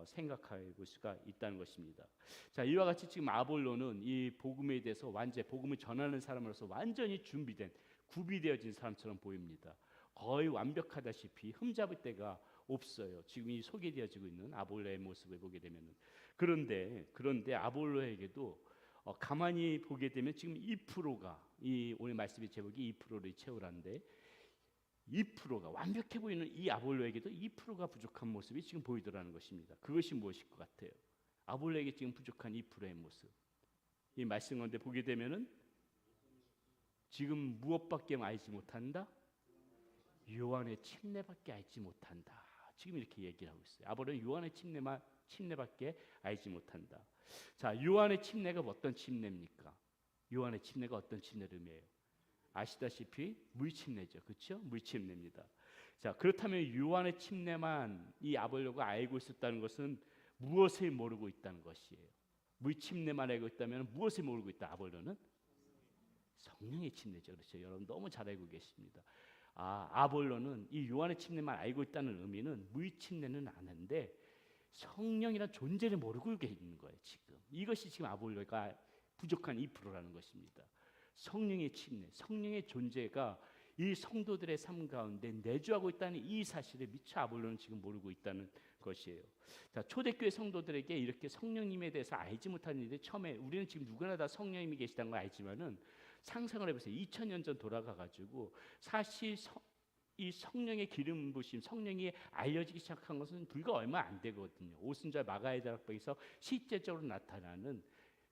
생각해 볼 수가 있다는 것입니다. 자, 이와 같이 지금 아볼로는 이 복음에 대해서 완전 복음을 전하는 사람으로서 완전히 준비된 구비되어진 사람처럼 보입니다. 거의 완벽하다시피 흠잡을 데가 없어요. 지금 이 소개되어지고 있는 아볼로의 모습을 보게 되면은 그런데 아볼로에게도 가만히 보게 되면 지금 2%가 이 오늘 말씀의 제목이 2%를 채우라는데 2%가 완벽해 보이는 이 아볼로에게도 2%가 부족한 모습이 지금 보이더라는 것입니다. 그것이 무엇일 것 같아요? 아볼로에게 지금 부족한 2%의 모습. 이 말씀 가운데 보게 되면은 지금 무엇밖에 알지 못한다? 요한의 침례밖에 알지 못한다. 지금 이렇게 얘기를 하고 있어요. 아볼로는 요한의 침례밖에 알지 못한다. 자, 요한의 침례가 어떤 침례입니까? 요한의 침례가 어떤 침례를 의미해요? 아시다시피 물침례죠, 그렇죠? 물침례입니다. 자, 그렇다면 요한의 침례만 이 아볼로가 알고 있었다는 것은 무엇을 모르고 있다는 것이에요? 물침례만 알고 있다면 무엇을 모르고 있다? 아볼로는 성령의 침례죠, 그렇죠? 여러분 너무 잘 알고 계십니다. 아볼로는 이 요한의 침례만 알고 있다는 의미는 물침례는 아는데 성령이라는 존재를 모르고 있는 거예요. 지금 이것이 지금 아볼로가 부족한 2%라는 것입니다. 성령의 침례, 성령의 존재가 이 성도들의 삶 가운데 내주하고 있다는 이 사실을 미처 아볼로는 지금 모르고 있다는 것이에요. 자, 초대교회 성도들에게 이렇게 성령님에 대해서 알지 못하는 일이 처음에 우리는 지금 누구나 다 성령님이 계시다는 걸 알지만은 상상을 해보세요. 2000년 전 돌아가가지고 사실 이 성령의 기름 부심, 성령이 알려지기 시작한 것은 불과 얼마 안 되거든요. 오순절 마가의 다락방에서 실제적으로 나타나는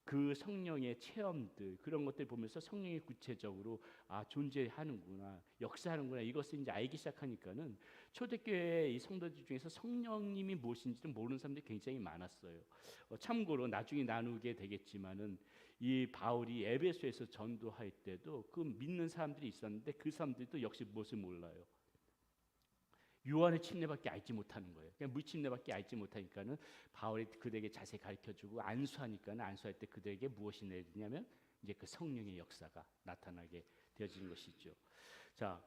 그 성령의 체험들, 그런 것들 보면서 성령이 구체적으로 존재하는구나, 역사하는구나, 이것을 이제 알기 시작하니까는 초대교회 이 성도들 중에서 성령님이 무엇인지를 모르는 사람들이 굉장히 많았어요. 참고로 나중에 나누게 되겠지만은 이 바울이 에베소에서 전도할 때도 그 믿는 사람들이 있었는데 그 사람들도 역시 무엇을 몰라요. 요한의 침례밖에 알지 못하는 거예요. 그냥 물침례밖에 알지 못하니까는 바울이 그들에게 자세히 가르쳐주고 안수하니까는 안수할 때 그들에게 무엇이 내리냐면 이제 그 성령의 역사가 나타나게 되어지는 것이죠. 자,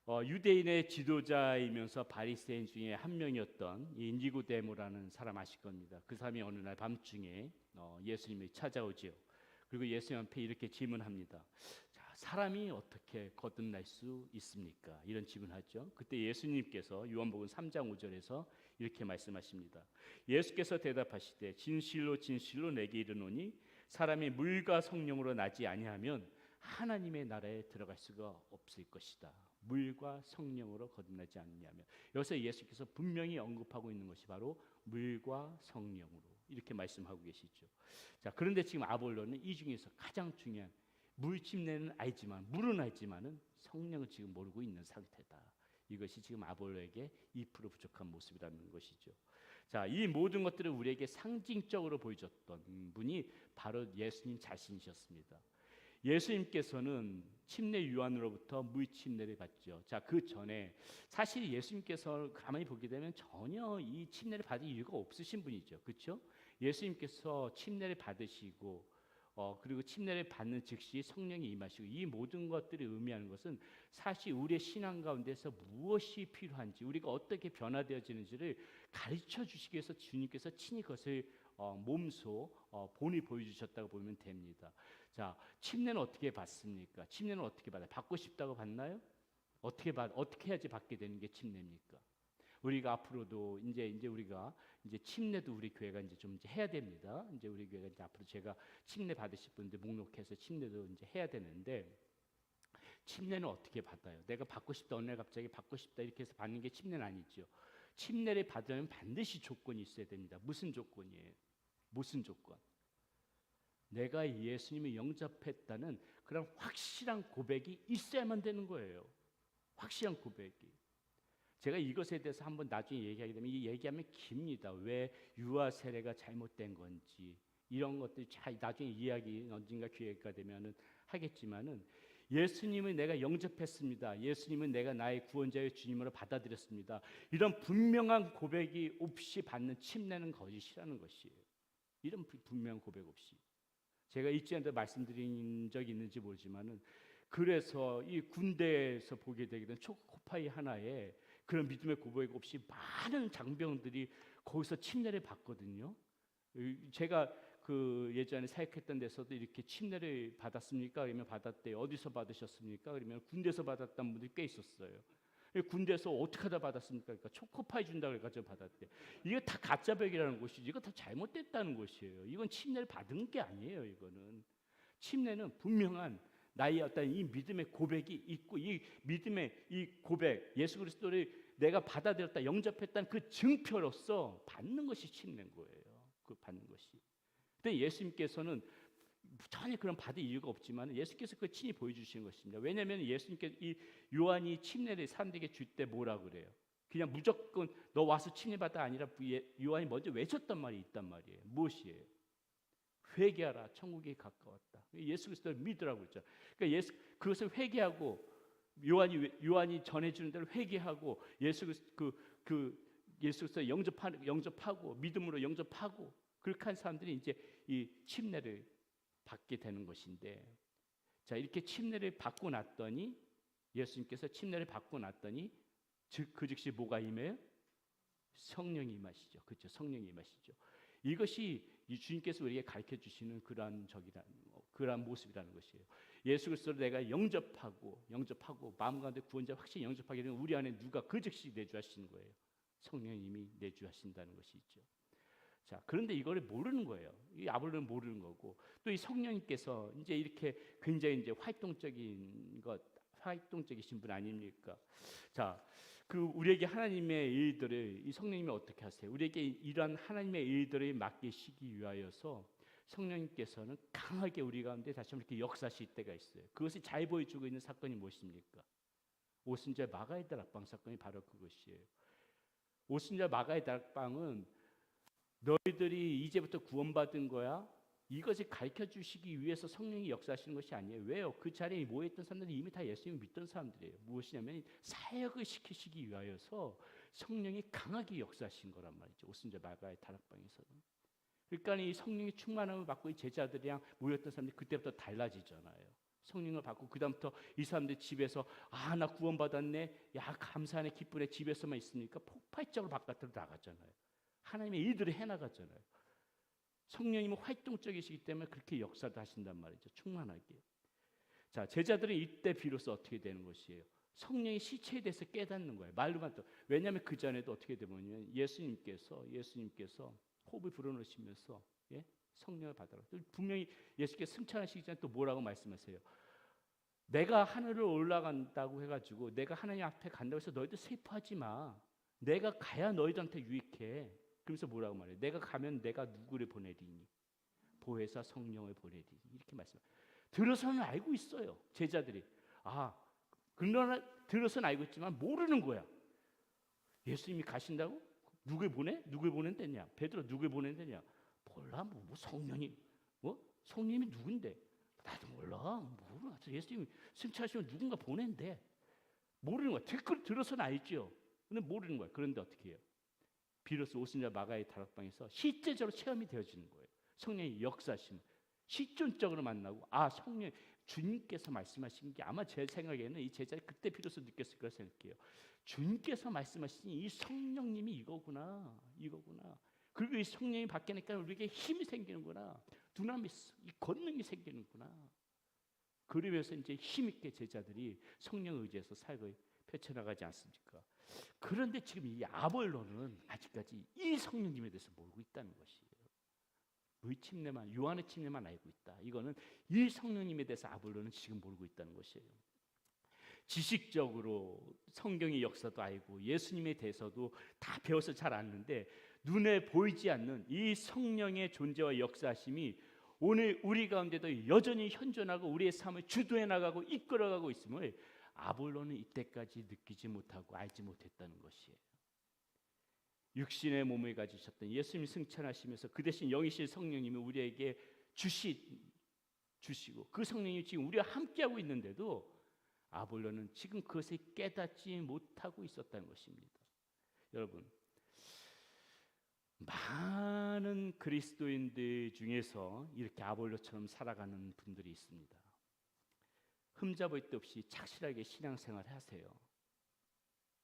유대인의 지도자이면서 바리새인 중에 한 명이었던 이 니고데모라는 사람 아실 겁니다. 그 사람이 어느 날 밤중에 예수님을 찾아오지요. 그리고 예수님 앞에 이렇게 질문합니다. 사람이 어떻게 거듭날 수 있습니까? 이런 질문하죠. 그때 예수님께서 요한복음 3장 5절에서 이렇게 말씀하십니다. 예수께서 대답하시되 진실로 진실로 내게 이르노니 사람이 물과 성령으로 나지 아니하면 하나님의 나라에 들어갈 수가 없을 것이다. 물과 성령으로 거듭나지 않느냐면, 여기서 예수께서 분명히 언급하고 있는 것이 바로 물과 성령으로 이렇게 말씀하고 계시죠. 자, 그런데 지금 아볼로는 이 중에서 가장 중요한 물침례는 알지만, 물은 알지만은 성령을 지금 모르고 있는 상태다. 이것이 지금 아볼로에게 2% 부족한 모습이라는 것이죠. 자, 이 모든 것들을 우리에게 상징적으로 보여줬던 분이 바로 예수님 자신이셨습니다. 예수님께서는 침례 요한으로부터 물침례를 받죠. 자, 그 전에 사실 예수님께서 가만히 보게 되면 전혀 이 침례를 받을 이유가 없으신 분이죠. 그렇죠? 예수님께서 침례를 받으시고 그리고 침례를 받는 즉시 성령이 임하시고, 이 모든 것들이 의미하는 것은 사실 우리의 신앙 가운데서 무엇이 필요한지, 우리가 어떻게 변화되어지는지를 가르쳐 주시기 위해서 주님께서 친히 그것을 몸소 본이 보여주셨다고 보면 됩니다. 자, 침례는 어떻게 받습니까? 침례는 어떻게 받아요? 받고 싶다고 받나요? 어떻게 해야지 받게 되는 게 침례입니까? 우리가 앞으로도 이제 우리가 이제 침례도 우리 교회가 이제 좀 이제 해야 됩니다. 이제 우리 교회가 이제 앞으로 제가 침례 받으실 분들 목록해서 침례도 이제 해야 되는데, 침례는 어떻게 받아요? 내가 받고 싶다, 어느 날 갑자기 받고 싶다 이렇게 해서 받는 게 침례는 아니죠. 침례를 받으려면 반드시 조건이 있어야 됩니다. 무슨 조건이에요? 무슨 조건? 내가 예수님을 영접했다는 그런 확실한 고백이 있어야만 되는 거예요. 확실한 고백이. 제가 이것에 대해서 한번 나중에 얘기하게 되면 이 얘기하면 깁니다. 왜 유아 세례가 잘못된 건지 이런 것들이 나중에 이야기 언젠가 기회가 되면은 하겠지만은, 예수님을 내가 영접했습니다. 예수님은 내가 나의 구원자의 주님으로 받아들였습니다. 이런 분명한 고백이 없이 받는 침례는 거짓이라는 것이에요. 이런 분명한 고백 없이. 제가 이전에도 말씀드린 적이 있는지 모르지만은, 그래서 이 군대에서 보게 되게 된 초코파이 하나에 그런 믿음의 고백 없이 많은 장병들이 거기서 침례를 받거든요. 제가 그 예전에 사역했던 데서도 이렇게 침례를 받았습니까? 그러면 받았대요. 어디서 받으셨습니까? 그러면 군대에서 받았다는 분들이 꽤 있었어요. 군대에서 어떻게 하다 받았습니까? 그러니까 초코파이 준다고 해가지고 받았대. 이게 다 가짜백이라는 것이지, 이거 다 잘못됐다는 것이에요. 이건 침례를 받은 게 아니에요. 이거는 침례는 분명한 나의 어떤 이 믿음의 고백이 있고 이 믿음의 이 고백, 예수 그리스도를 내가 받아들였다, 영접했다는 그 증표로서 받는 것이 침례인 거예요. 그 받는 것이. 근데 예수님께서는 전혀 그런 받을 이유가 없지만 예수께서 그 친히 보여주시는 것입니다. 왜냐하면 예수님께서 이 요한이 침례를 사람들에게 줄 때 뭐라 그래요? 그냥 무조건 너 와서 침례받아 아니라 요한이 먼저 외쳤단 말이 있단 말이에요. 무엇이에요? 회개하라, 천국이 가까웠다. 예수 그리스도를 믿으라고 했죠. 그러니까 그것을 회개하고 요한이 전해주는 대로 회개하고 예수 그리스도 영접하고 믿음으로 영접하고 그렇게 한 사람들이 이제 이 침례를 받게 되는 것인데, 자 이렇게 침례를 받고 났더니 예수님께서 침례를 받고 났더니 그 즉시 뭐가 임해요? 성령이 임하시죠. 그렇죠. 성령이 임하시죠. 이것이 이 주님께서 우리에게 가르쳐 주시는 그러한 모습이라는 것이에요. 예수 그리스도를 내가 영접하고 마음 가운데 구원자 확실히 영접하게 되면 우리 안에 누가 그 즉시 내주하시는 거예요. 성령님이 내주하신다는 것이 있죠. 자, 그런데 이거를 모르는 거예요. 이 아볼로는 모르는 거고, 또 이 성령님께서 이제 이렇게 굉장히 이제 활동적이신 분 아닙니까? 자, 그 우리에게 하나님의 일들을 이 성령님이 어떻게 하세요? 우리에게 이러한 하나님의 일들을 맡기시기 위하여서 성령님께서는 강하게 우리 가운데 다시 한번 이렇게 역사하실 때가 있어요. 그것을 잘 보여주고 있는 사건이 무엇입니까? 오순절 마가의 다락방 사건이 바로 그것이에요. 오순절 마가의 다락방은 너희들이 이제부터 구원받은 거야, 이것을 가르쳐 주시기 위해서 성령이 역사하시는 것이 아니에요. 왜요? 그 자리에 모여있던 사람들이 이미 다 예수님을 믿던 사람들이에요. 무엇이냐면 사역을 시키시기 위하여서 성령이 강하게 역사하신 거란 말이죠. 오순절 마가의 다락방에서는. 그러니까 이 성령의 충만함을 받고 이 제자들이랑 모였던 사람들이 그때부터 달라지잖아요. 성령을 받고 그 다음부터 이 사람들 집에서 나 구원받았네, 야 감사하네, 기쁘네, 집에서만 있으니까 폭발적으로 바깥으로 나갔잖아요. 하나님의 일들을 해나갔잖아요. 성령님은 활동적이시기 때문에 그렇게 역사도 하신단 말이죠. 충만하게. 자, 제자들은 이때 비로소 어떻게 되는 것이에요? 성령의 시체에 대해서 깨닫는 거예요. 말로만 또. 왜냐하면 그 전에도 어떻게 되면 예수님께서 호흡을 불어넣으시면서 성령을 받아라. 분명히 예수께서 승천하시기 전에 또 뭐라고 말씀하세요? 내가 하늘을 올라간다고 해가지고 내가 하나님 앞에 간다고 해서 너희들 슬퍼하지 마. 내가 가야 너희들한테 유익해. 그러면서 뭐라고 말해요? 내가 가면 내가 누구를 보내리니? 보혜사 성령을 보내리니. 이렇게 말씀해요. 들어서는 알고 있어요. 제자들이. 그러나 들어서는 알고 있지만 모르는 거야. 예수님이 가신다고? 누굴 보낸다냐? 베드로 누굴 보낸다냐? 몰라. 뭐 성령이 성령이 누군데? 나도 몰라. 예수님이 승천하시면 누군가 보낸대. 모르는 거야. 들어서는 알죠. 근데 모르는 거야. 그런데 어떻게 해요? 비로소 오순절 마가의 다락방에서 실제적으로 체험이 되어지는 거예요. 성령의 역사심, 실존적으로 만나고 성령 주님께서 말씀하신 게 아마 제 생각에는 이 제자들이 그때 비로소 느꼈을 거라 생각해요. 주님께서 말씀하신 이 성령님이 이거구나. 그리고 이 성령이 바뀌니까 우리에게 힘이 생기는구나. 두나미스, 이 권능이 생기는구나. 그러면서 이제 힘있게 제자들이 성령에 의지해서 사역을 펼쳐나가지 않습니까? 그런데 지금 이 아볼로는 아직까지 이 성령님에 대해서 모르고 있다는 것이에요. 요한의 침례만 알고 있다. 이거는 이 성령님에 대해서 아볼로는 지금 모르고 있다는 것이에요. 지식적으로 성경의 역사도 알고 예수님에 대해서도 다 배워서 잘 아는데 눈에 보이지 않는 이 성령의 존재와 역사하심이 오늘 우리 가운데도 여전히 현존하고 우리의 삶을 주도해 나가고 이끌어가고 있음을 아볼로는 이때까지 느끼지 못하고 알지 못했다는 것이에요. 육신의 몸을 가지셨던 예수님이 승천하시면서 그 대신 영이신 성령님이 우리에게 주시고 그 성령이 지금 우리와 함께하고 있는데도 아볼로는 지금 그것을 깨닫지 못하고 있었다는 것입니다. 여러분, 많은 그리스도인들 중에서 이렇게 아볼로처럼 살아가는 분들이 있습니다. 흠잡을 데 없이 착실하게 신앙생활 하세요.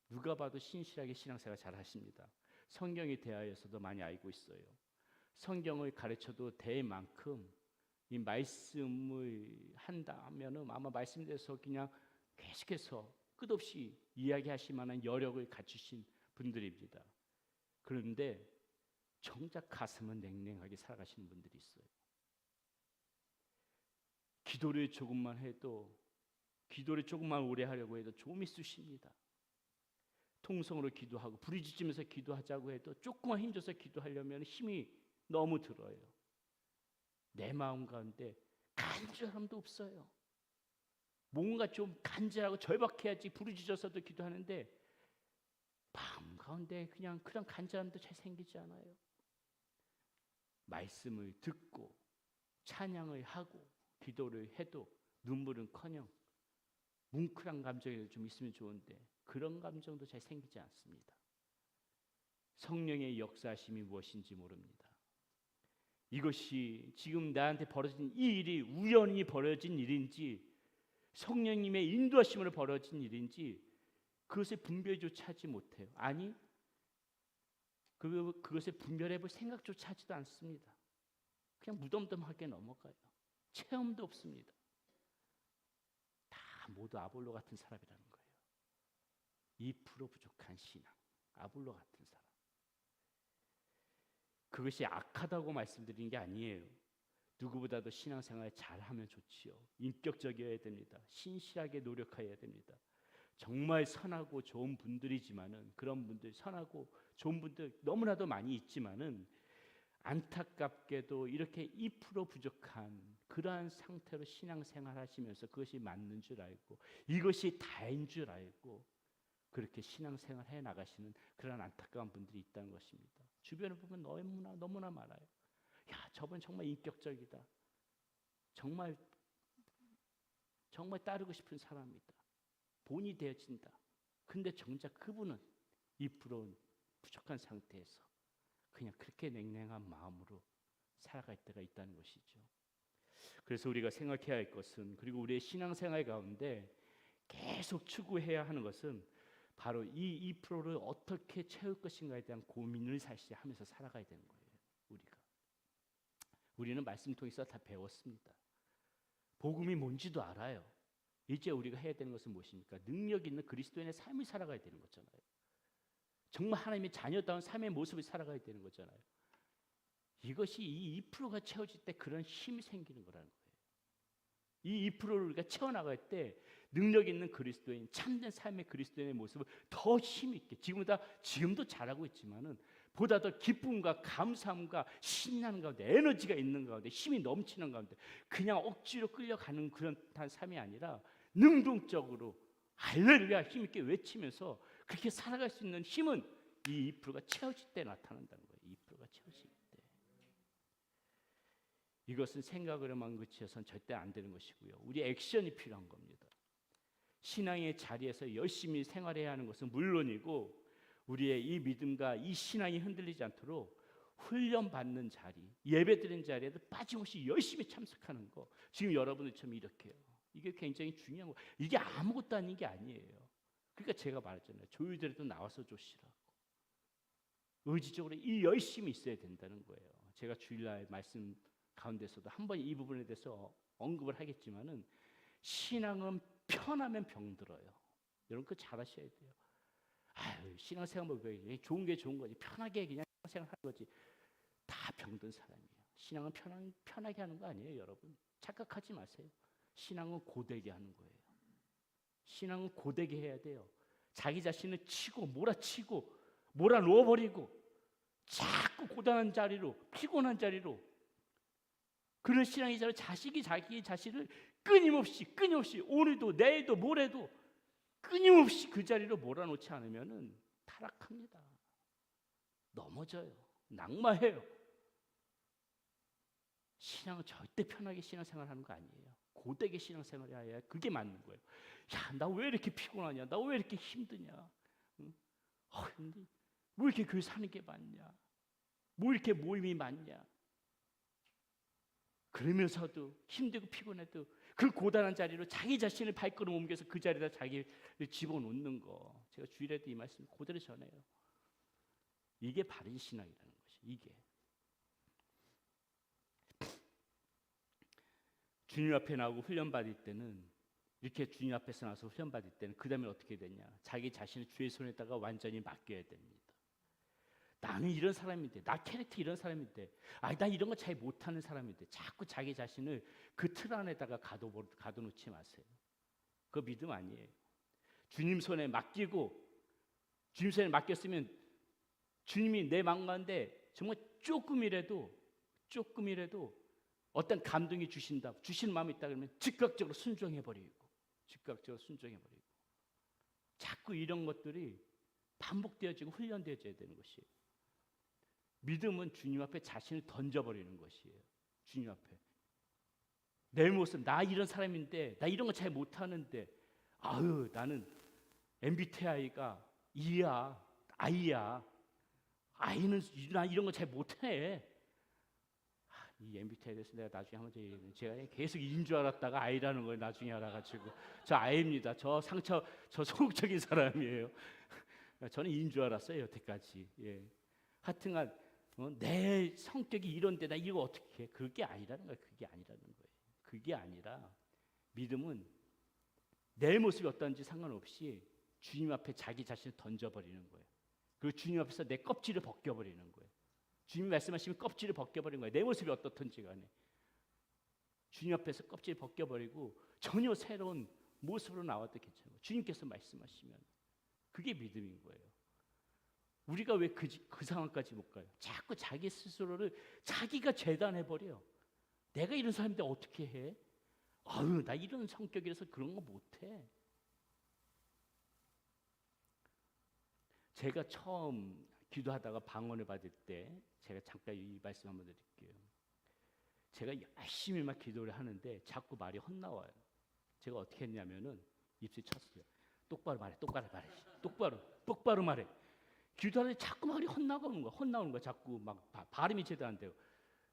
누가 봐도 신실하게 신앙생활 잘 하십니다. 성경에 대하여서도 많이 알고 있어요. 성경을 가르쳐도 될 만큼 이 말씀을 한다면은 아마 말씀대로 그냥 계속해서 끝없이 이야기하실 만한 여력을 갖추신 분들입니다. 그런데 정작 가슴은 냉랭하게 살아가시는 분들이 있어요. 기도를 조금만 오래 하려고 해도 좀이 쑤십니다. 통성으로 기도하고 부르짖으면서 기도하자고 해도 조금만 힘줘서 기도하려면 힘이 너무 들어요. 내 마음 가운데 간절함도 없어요. 뭔가 좀 간절하고 절박해야지 부르짖어서도 기도하는데 마음 가운데 그냥 그런 간절함도 잘 생기지 않아요. 말씀을 듣고 찬양을 하고 기도를 해도 눈물은커녕 뭉클한 감정이 좀 있으면 좋은데 그런 감정도 잘 생기지 않습니다. 성령의 역사심이 무엇인지 모릅니다. 이것이 지금 나한테 벌어진 이 일이 우연히 벌어진 일인지 성령님의 인도하심으로 벌어진 일인지 그것을 분별조차 하지 못해요. 아니, 그것을 분별해 볼 생각조차 하지도 않습니다. 그냥 무덤덤하게 넘어가요. 체험도 없습니다. 다 모두 아볼로 같은 사람이라는 거예요. 2% 부족한 신앙, 아볼로 같은 사람. 그것이 악하다고 말씀드리는 게 아니에요. 누구보다도 신앙생활 잘하면 좋지요. 인격적이어야 됩니다. 신실하게 노력해야 됩니다. 정말 선하고 좋은 분들이지만은 그런 분들 선하고 좋은 분들 너무나도 많이 있지만은 안타깝게도 이렇게 2% 부족한 그러한 상태로 신앙생활 하시면서 그것이 맞는 줄 알고 이것이 다인 줄 알고 그렇게 신앙생활 해 나가시는 그런 안타까운 분들이 있다는 것입니다. 주변을 보면 너무나 많아요. 야, 저분 정말 인격적이다. 정말 따르고 싶은 사람이다. 본이 되어진다. 근데 정작 그분은 2% 부족한 상태에서 그냥 그렇게 냉랭한 마음으로 살아갈 때가 있다는 것이죠. 그래서 우리가 생각해야 할 것은 그리고 우리의 신앙생활 가운데 계속 추구해야 하는 것은 바로 이 2%를 어떻게 채울 것인가에 대한 고민을 사실 하면서 살아가야 되는 거예요. 우리는 말씀 통해서 다 배웠습니다. 복음이 뭔지도 알아요. 이제 우리가 해야 되는 것은 무엇입니까? 능력 있는 그리스도인의 삶을 살아가야 되는 거잖아요. 정말 하나님의 자녀다운 삶의 모습을 살아가야 되는 거잖아요. 이것이 이 2%가 채워질 때 그런 힘이 생기는 거라는 거예요. 이 2%를 우리가 채워나갈 때 능력 있는 그리스도인, 참된 삶의 그리스도인의 모습을 더 힘있게 지금도 잘하고 있지만은 보다 더 기쁨과 감사함과 신나는 가운데 에너지가 있는 가운데 힘이 넘치는 가운데 그냥 억지로 끌려가는 그런 삶이 아니라 능동적으로 할렐루야 힘있게 외치면서 그렇게 살아갈 수 있는 힘은 이 2%가 채워질 때 나타난다는 거예요. 2%가 채워질 때. 이것은 생각으로만 그치어서는 절대 안 되는 것이고요. 우리 액션이 필요한 겁니다. 신앙의 자리에서 열심히 생활해야 하는 것은 물론이고 우리의 이 믿음과 이 신앙이 흔들리지 않도록 훈련받는 자리, 예배드리는 자리에도 빠짐없이 열심히 참석하는 거. 지금 여러분들처럼 이렇게요. 이게 굉장히 중요한 거. 이게 아무것도 아닌 게 아니에요. 그러니까 제가 말했잖아요. 조율대로도 나와서 조시라고. 의지적으로 이 열심히 있어야 된다는 거예요. 제가 주일날 말씀 가운데서도 한번 이 부분에 대해서 언급을 하겠지만은 신앙은 편하면 병들어요. 여러분 그거 잘 아셔야 돼요. 아유, 신앙생활 뭐 좋은 게 좋은 거지. 편하게 그냥 신앙생활 하는 거지. 다 병든 사람이에요. 신앙은 편하게 하는 거 아니에요, 여러분. 착각하지 마세요. 신앙은 고되게 하는 거예요. 신앙은 고되게 해야 돼요. 자기 자신을 치고 몰아치고 몰아놓아버리고 자꾸 고단한 자리로 피곤한 자리로 그런 신앙의 자리로 자기 자신을 끊임없이 오늘도 내일도 모레도 끊임없이 그 자리로 몰아놓지 않으면 타락합니다. 넘어져요. 낙마해요. 신앙은 절대 편하게 신앙생활하는 거 아니에요. 고되게 신앙생활을 해야 그게 맞는 거예요. 야, 나 왜 이렇게 피곤하냐? 나 왜 이렇게 힘드냐? 응? 뭐 이렇게 교회 사는 게 많냐? 뭐 이렇게 모임이 많냐? 그러면서도 힘들고 피곤해도 그 고단한 자리로 자기 자신을 발걸음 옮겨서 그 자리에다 자기를 집어넣는 거. 제가 주일에도 이 말씀 그대로 전해요. 이게 바른 신앙이라는 것이. 이게 주님 앞에 나오고 훈련받을 때는 이렇게 주님 앞에서 나와서 훈련받을 때는 그 다음에 어떻게 되냐? 자기 자신을 주의 손에다가 완전히 맡겨야 됩니다. 나는 이런 사람인데, 나 캐릭터 이런 사람인데, 나 이런 거 잘 못하는 사람인데, 자꾸 자기 자신을 그 틀 안에다가 가둬놓지 마세요. 그거 믿음 아니에요. 주님 손에 맡기고, 주님 손에 맡겼으면 주님이 내 마음 가운데 정말 조금이라도 어떤 감동이 주신 마음이 있다 그러면 즉각적으로 순종해버리고, 자꾸 이런 것들이 반복되어지고 훈련되어져야 되는 것이에요. 믿음은 주님 앞에 자신을 던져버리는 것이에요. 주님 앞에 내 모습, 나 이런 사람인데, 나 이런 거 잘 못하는데, 나는 MBTI가 E야, I야. I는 나 이런 거 잘 못해. 이 MBTI에 대해서 내가 나중에 한번 제가 계속 E인 줄 알았다가 I라는 걸 나중에 알아가지고, 저 I입니다. 저 소극적인 사람이에요. 저는 E인 줄 알았어요, 여태까지. 예. 하여튼간 내 성격이 이런데 나 이거 어떻게 해? 그게 아니라는 거예요. 그게 아니라 믿음은 내 모습이 어떤지 상관없이 주님 앞에 자기 자신을 던져버리는 거예요. 그리고 주님 앞에서 내 껍질을 벗겨버리는 거예요. 주님 말씀하시면 껍질을 벗겨버리는 거예요. 내 모습이 어떻든지 간에 주님 앞에서 껍질을 벗겨버리고 전혀 새로운 모습으로 나와도 괜찮아요. 주님께서 말씀하시면 그게 믿음인 거예요. 우리가 왜 그 상황까지 못 가요? 자꾸 자기 스스로를 자기가 재단해버려. 내가 이런 사람인데 어떻게 해? 나 이런 성격이라서 그런 거 못해. 제가 처음 기도하다가 방언을 받을 때 제가 잠깐 이 말씀 한번 드릴게요. 제가 열심히 막 기도를 하는데 자꾸 말이 헛나와요. 제가 어떻게 했냐면은 입술 쳤어요. 똑바로 말해. 똑바로 말해. 기도하는데 자꾸 말이 헛나오는 거야. 자꾸 막 발음이 제대로 안 돼요.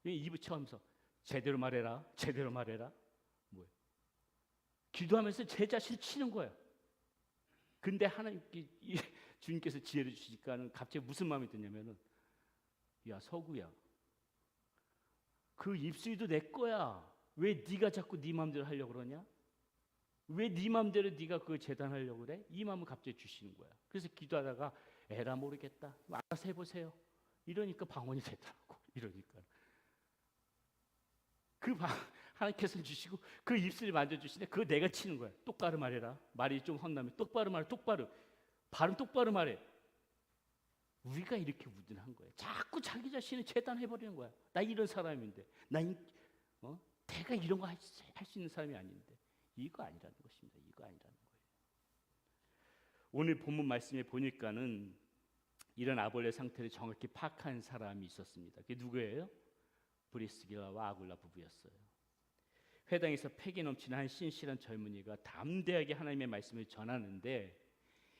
입을 쳐면서 제대로 말해라. 뭐예요? 기도하면서 제 자신을 치는 거예요. 근데 하나님께 주님께서 지혜를 주시니까는 갑자기 무슨 마음이 드냐면은, 야 서구야, 그 입술도 내 거야. 왜 네가 자꾸 네 마음대로 하려고 그러냐? 왜 네 마음대로 네가 그걸 재단하려고 그래? 이 마음을 갑자기 주시는 거야. 그래서 기도하다가 에라 모르겠다, 알아서 해보세요. 이러니까 방언이 되더라고. 하나님께서 주시고 그 입술을 만져주시는데 그거 내가 치는 거야. 똑바로 말해라. 말이 좀 헛나면 똑바로 말해. 발음 똑바로 말해. 우리가 이렇게 우둔한 거예요. 자꾸 자기 자신을 재단해버리는 거야. 나 이런 사람인데, 내가 이런 거 할 수 있는 사람이 아닌데. 이거 아니라는 것입니다. 거예요. 오늘 본문 말씀에 보니까는 이런 아볼레 상태를 정확히 파악한 사람이 있었습니다. 그게 누구예요? 브리스길라와 아굴라 부부였어요. 회당에서 패기 넘치는 한 신실한 젊은이가 담대하게 하나님의 말씀을 전하는데,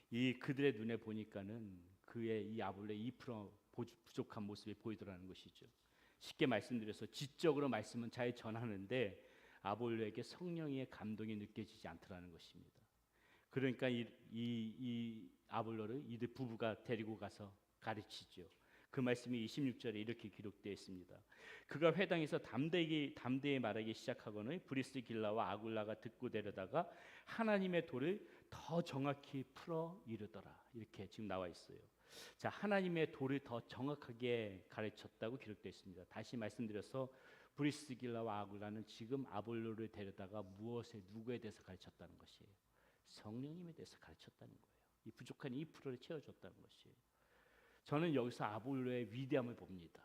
이 그들의 눈에 보니까는 그의 이 아볼레 2% 부족한 모습이 보이더라는 것이죠. 쉽게 말씀드려서 지적으로 말씀은 잘 전하는데 아볼레에게 성령의 감동이 느껴지지 않더라는 것입니다. 그러니까 이 아볼로를 이들 부부가 데리고 가서 가르치죠. 그 말씀이 26절에 이렇게 기록되어 있습니다. 그가 회당에서 담대히 말하기 시작하거늘 브리스길라와 아굴라가 듣고 내려다가 하나님의 도를 더 정확히 풀어 이르더라. 이렇게 지금 나와 있어요. 자, 하나님의 도를 더 정확하게 가르쳤다고 기록되어 있습니다. 다시 말씀드려서 브리스길라와 아굴라는 지금 아볼로를 데려다가 누구에 대해서 가르쳤다는 것이에요. 성령님에 대해서 가르쳤다는 거예요. 이 부족한 2%를 채워줬다는 것이에요. 저는 여기서 아볼로의 위대함을 봅니다.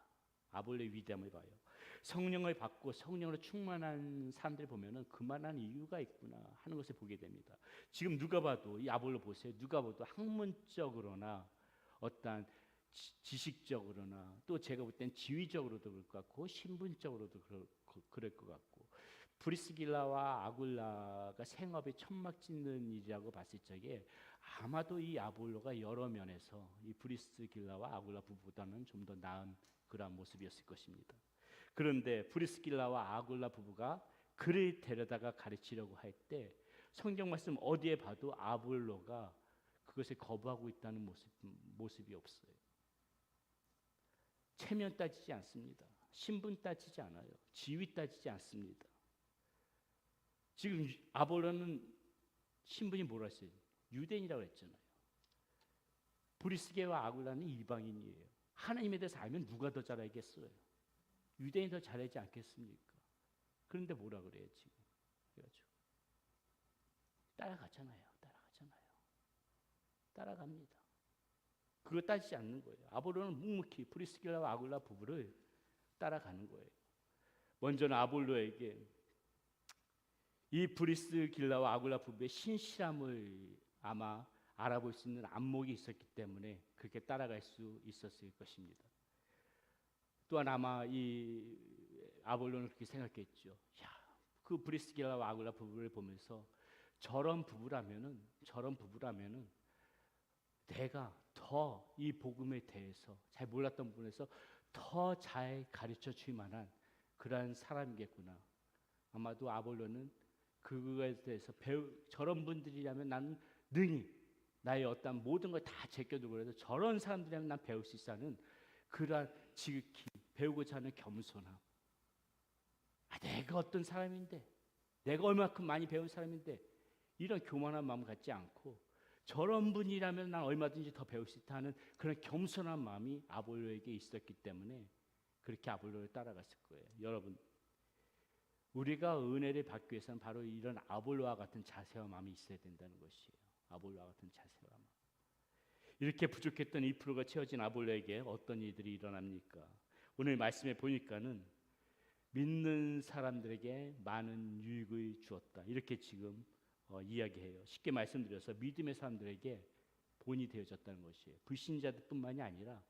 아볼로의 위대함을 봐요. 성령을 받고 성령으로 충만한 사람들 보면은 그만한 이유가 있구나 하는 것을 보게 됩니다. 지금 누가 봐도 이 아볼로 보세요. 누가 봐도 학문적으로나 어떤 지식적으로나 또 제가 볼 땐 지위적으로도 그럴 것 같고 신분적으로도 그럴 것 같고, 브리스길라와 아굴라가 생업에 천막 짓는 일이라고 봤을 적에 아마도 이 아볼로가 여러 면에서 이 브리스길라와 아굴라 부부보다는 좀 더 나은 그러한 모습이었을 것입니다. 그런데 브리스길라와 아굴라 부부가 그를 데려다가 가르치려고 할 때 성경 말씀 어디에 봐도 아볼로가 그것을 거부하고 있다는 모습이 없어요. 체면 따지지 않습니다. 신분 따지지 않아요. 지위 따지지 않습니다. 지금 아볼로는 신분이 뭐라 했어요? 유대인이라고 했잖아요. 브리스게와 아굴라는 이방인이에요. 하나님에 대해서 알면 누가 더 잘 알겠어요? 유대인이 더 잘하지 않겠습니까? 그런데 뭐라 그래요 지금? 그래가지고 따라갑니다. 그거 따지지 않는 거예요. 아볼로는 묵묵히 브리스길라와 아굴라 부부를 따라가는 거예요. 먼저는 아볼로에게 이 브리스길라와 아굴라 부부의 신실함을 아마 알아볼 수 있는 안목이 있었기 때문에 그렇게 따라갈 수 있었을 것입니다. 또한 아마 이 아볼로는 그렇게 생각했죠. 야, 그 브리스길라와 아굴라 부부를 보면서 저런 부부라면은 내가 더 이 복음에 대해서 잘 몰랐던 부분에서 더 잘 가르쳐 줄 만한 그러한 사람이겠구나. 아마도 아볼로는 그거에 대해서 저런 분들이라면 나는 능히 나의 어떤 모든 걸 다 제껴두고 그래서 저런 사람들이라면 난 배울 수 있어 하는 그러한 지극히 배우고자 하는 겸손함. 내가 어떤 사람인데, 내가 얼마큼 많이 배운 사람인데 이런 교만한 마음 갖지 않고 저런 분이라면 난 얼마든지 더 배울 수 있다 하는 그런 겸손한 마음이 아볼로에게 있었기 때문에 그렇게 아볼로를 따라갔을 거예요. 여러분, 우리가 은혜를 받기 위해서는 바로 이런 아볼로와 같은 자세와 마음이 있어야 된다는 것이에요. 아볼로와 같은 자세와 마음. 이렇게 부족했던 2%가 채워진 아볼로에게 어떤 일들이 일어납니까? 오늘 말씀에 보니까는 믿는 사람들에게 많은 유익을 주었다. 이렇게 지금 이야기해요. 쉽게 말씀드려서 믿음의 사람들에게 본이 되어졌다는 것이에요. 불신자들뿐만이 아니라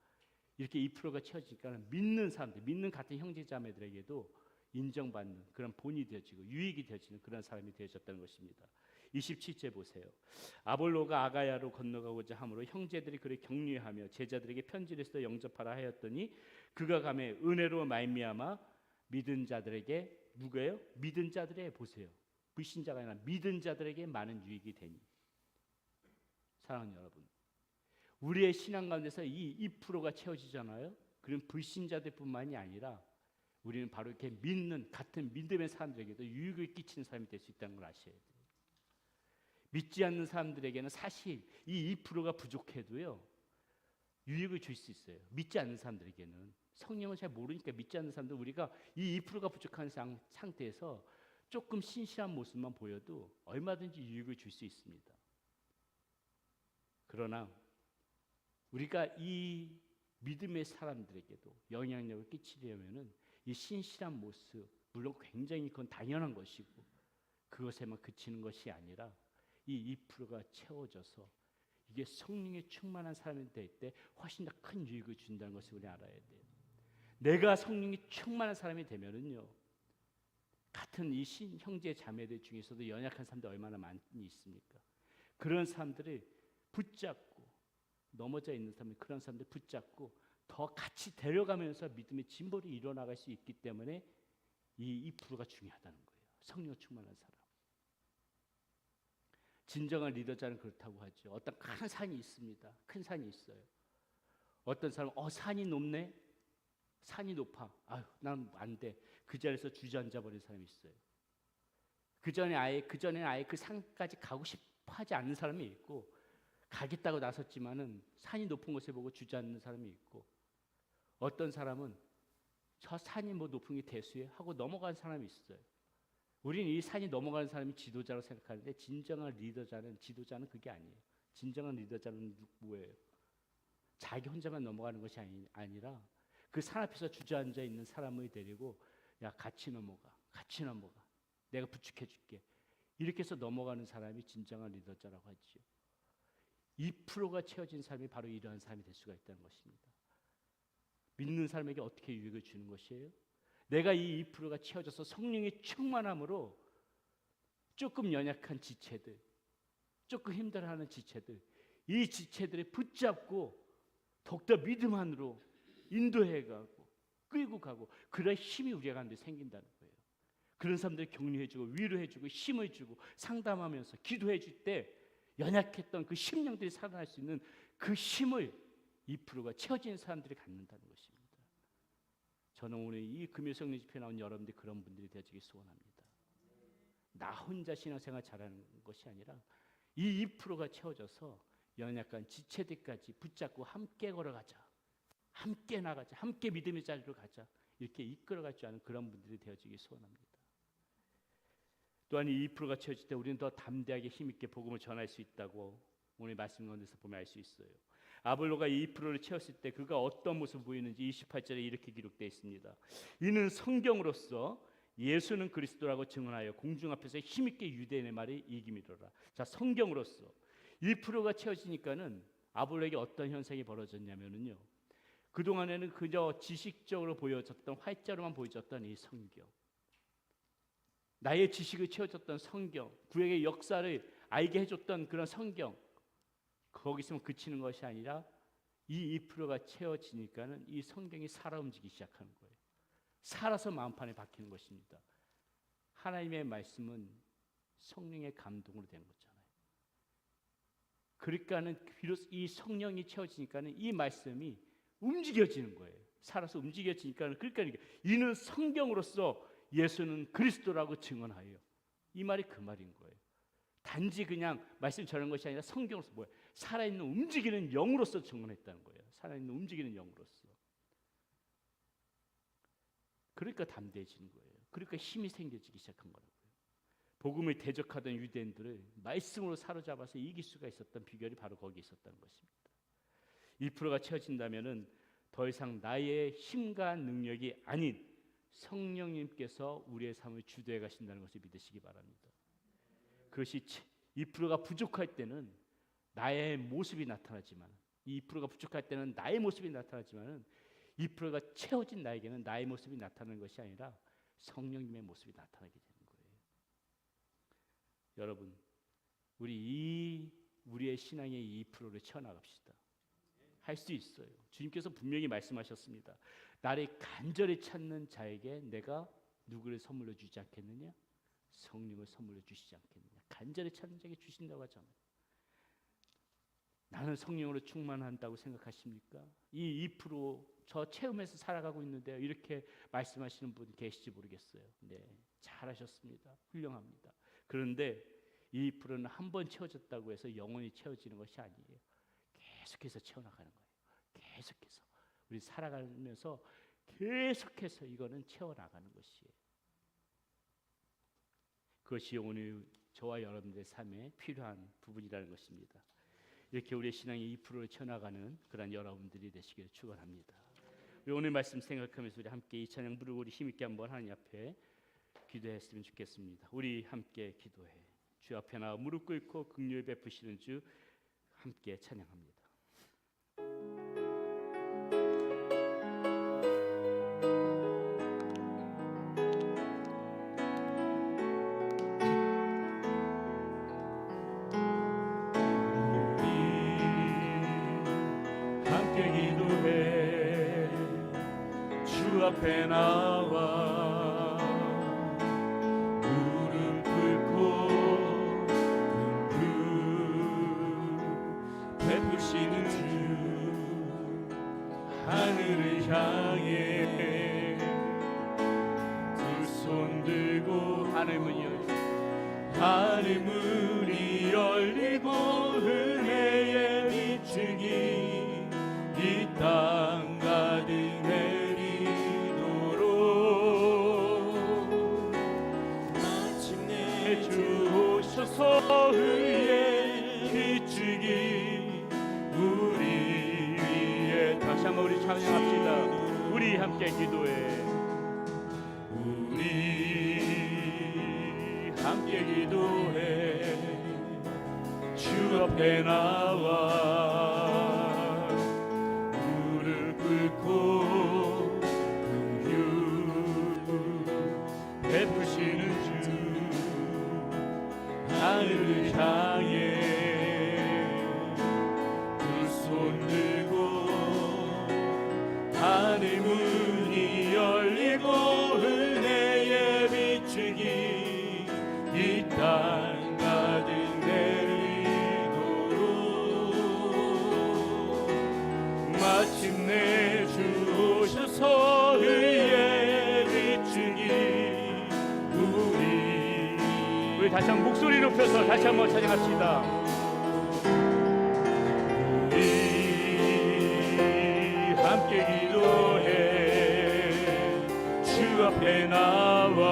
이렇게 2%가 채워지니까 믿는 사람들, 믿는 같은 형제자매들에게도 인정받는 그런 본이 되어지고 유익이 되어지는 그런 사람이 되어졌다는 것입니다. 27절 보세요. 아볼로가 아가야로 건너가고자 함으로 형제들이 그를 격려하며 제자들에게 편지를 써 영접하라 하였더니 그가 가매 은혜로 말미암아 믿은 자들에게 누구예요? 믿은 자들의 보세요. 불신자가 아니라 믿은 자들에게 많은 유익이 되니. 사랑하는 여러분, 우리의 신앙 가운데서 이 2%가 채워지잖아요. 그럼 불신자들뿐만이 아니라 우리는 바로 이렇게 믿는 같은 믿음의 사람들에게도 유익을 끼치는 사람이 될 수 있다는 걸 아셔야 돼요. 믿지 않는 사람들에게는 사실 이 2%가 부족해도요 유익을 줄 수 있어요. 믿지 않는 사람들에게는 성령을 잘 모르니까 믿지 않는 사람들 우리가 이 2%가 부족한 상태에서 조금 신실한 모습만 보여도 얼마든지 유익을 줄 수 있습니다. 그러나 우리가 이 믿음의 사람들에게도 영향력을 끼치려면은 이 신실한 모습 물론 굉장히 그건 당연한 것이고 그것에만 그치는 것이 아니라 이 2%가 채워져서 이게 성령에 충만한 사람이 될 때 훨씬 더 큰 유익을 준다는 것을 우리 알아야 돼요. 내가 성령이 충만한 사람이 되면은요 같은 이 형제 자매들 중에서도 연약한 사람들 얼마나 많이 있습니까? 그런 사람들을 붙잡고 넘어져 있는 사람들 그런 사람들 붙잡고 더 같이 데려가면서 믿음의 진보를 이뤄나갈 수 있기 때문에 이 2%가 중요하다는 거예요. 성령 충만한 사람. 진정한 리더자는 그렇다고 하죠. 어떤 큰 산이 있습니다. 큰 산이 있어요. 어떤 사람은 산이 높네. 산이 높아. 아유, 난 안 돼. 그 자리에서 주저앉아 버린 사람이 있어요. 그 전에는 아예 그 산까지 가고 싶어 하지 않는 사람이 있고 가겠다고 나섰지만은 산이 높은 곳에 보고 주저앉는 사람이 있고 어떤 사람은 저 산이 뭐 높은 게 대수해 하고 넘어간 사람이 있어요. 우리는 이 산이 넘어가는 사람이 지도자로 생각하는데 진정한 리더자는 지도자는 그게 아니에요. 진정한 리더자는 뭐예요? 자기 혼자만 넘어가는 것이 아니라 그 산 앞에서 주저앉아 있는 사람을 데리고 야 같이 넘어가. 내가 부축해 줄게. 이렇게 해서 넘어가는 사람이 진정한 리더자라고 하지요. 2%가 채워진 사람이 바로 이러한 사람이 될 수가 있다는 것입니다. 믿는 사람에게 어떻게 유익을 주는 것이에요? 내가 이 2%가 채워져서 성령의 충만함으로 조금 연약한 지체들, 조금 힘들어하는 지체들, 이 지체들을 붙잡고 더욱더 믿음 안으로 인도해가고 끌고 가고 그런 힘이 우리 가운데 생긴다는 거예요. 그런 사람들 격려해주고 위로해주고 힘을 주고 상담하면서 기도해줄 때 연약했던 그 심령들이 살아날 수 있는 그 힘을 2%가 채워진 사람들이 갖는다는 것입니다. 저는 오늘 이 금요 성령 집회에 나온 여러분들이 그런 분들이 되시길 소원합니다. 나 혼자 신앙생활 잘하는 것이 아니라 이 2%가 채워져서 연약한 지체들까지 붙잡고 함께 걸어가자. 함께 나가자, 함께 믿음의 자리로 가자, 이렇게 이끌어갈 줄 아는 그런 분들이 되어지기 소원합니다. 또한 이 2%가 채워질 때 우리는 더 담대하게 힘있게 복음을 전할 수 있다고 오늘 말씀 가운데서 보면 알 수 있어요. 아볼로가 2%를 채웠을 때 그가 어떤 모습을 보이는지 28절에 이렇게 기록되어 있습니다. 이는 성경으로서 예수는 그리스도라고 증언하여 공중 앞에서 힘있게 유대인의 말이 이김이로라. 자, 성경으로서 2%가 채워지니까는 아볼로에게 어떤 현상이 벌어졌냐면요, 그동안에는 그저 지식적으로 보여졌던, 활자로만 보여졌던 이 성경, 나의 지식을 채워줬던 성경, 구약의 역사를 알게 해줬던 그런 성경, 거기 있으면 그치는 것이 아니라 이 2%가 채워지니까는 이 성경이 살아 움직이기 시작하는 거예요. 살아서 마음판에 박히는 것입니다. 하나님의 말씀은 성령의 감동으로 된 거잖아요. 그러니까는 비로소 이 성령이 채워지니까는 이 말씀이 움직여지는 거예요. 살아서 움직여지니까는, 그러니까 이는 성경으로서 예수는 그리스도라고 증언하여, 이 말이 그 말인 거예요. 단지 그냥 말씀 전하는 것이 아니라 성경으로서 뭐예요? 살아있는 움직이는 영으로서 증언했다는 거예요. 살아있는 움직이는 영으로서. 그러니까 담대해지는 거예요. 그러니까 힘이 생겨지기 시작한 거라고요. 복음을 대적하던 유대인들을 말씀으로 사로잡아서 이길 수가 있었던 비결이 바로 거기에 있었다는 것입니다. 2%가 채워진다면은 더 이상 나의 힘과 능력이 아닌 성령님께서 우리의 삶을 주도해 가신다는 것을 믿으시기 바랍니다. 그것이 2%가 부족할 때는 나의 모습이 나타나지만, 2%가 부족할 때는 나의 모습이 나타나지만은 2%가 채워진 나에게는 나의 모습이 나타나는 것이 아니라 성령님의 모습이 나타나게 되는 거예요. 여러분, 우리의 신앙의 2%를 채워나갑시다. 할 수 있어요. 주님께서 분명히 말씀하셨습니다. 나를 간절히 찾는 자에게 내가 누구를 선물로 주지 않겠느냐? 성령을 선물로 주시지 않겠느냐? 간절히 찾는 자에게 주신다고 하잖아요. 나는 성령으로 충만한다고 생각하십니까? 이 2%저 체험에서 살아가고 있는데요, 이렇게 말씀하시는 분 계실지 모르겠어요. 네, 잘하셨습니다. 훌륭합니다. 그런데 이 2%는 한 번 채워졌다고 해서 영원히 채워지는 것이 아니에요. 계속해서 채워나가는 거예요. 계속해서 우리 살아가면서 계속해서 이거는 채워나가는 것이에요. 그것이 오늘 저와 여러분들의 삶에 필요한 부분이라는 것입니다. 이렇게 우리의 신앙의 2%를 채워나가는 그런 여러분들이 되시기를 축원합니다. 우리 오늘 말씀 생각하면서 우리 함께 이 찬양 부르고 우리 힘있게 한번 하나님 앞에 기도했으면 좋겠습니다. 우리 함께 기도해. 주 앞에 나와 무릎 꿇고 긍휼 베푸시는 주 함께 찬양합니다. 주 앞에 나와 무릎 꿇고 긍휼 베푸시는 주 하늘을 향해 두 손 들고 하늘 문이 열리고 은혜의 비추기 이 땅 가득 내리도록 마침내 주 오셔서 의의 비추기 우리 위에 다시 한번 우리 찬양합시다. 우리 함께 기도해. 우리 함께 기도해. 주 앞에 나와 꿇고 긍휼 베푸시는 주 하늘을 향해 두 손 들고 하늘 문이 열리고 은혜의 비추기 이 땅 가득 내리도록 마침내 주 오셔서 의의 비추기 우리 다시 한번 목소리 높여서 다시 한번 찬양합시다. 우리 함께 앞에 나와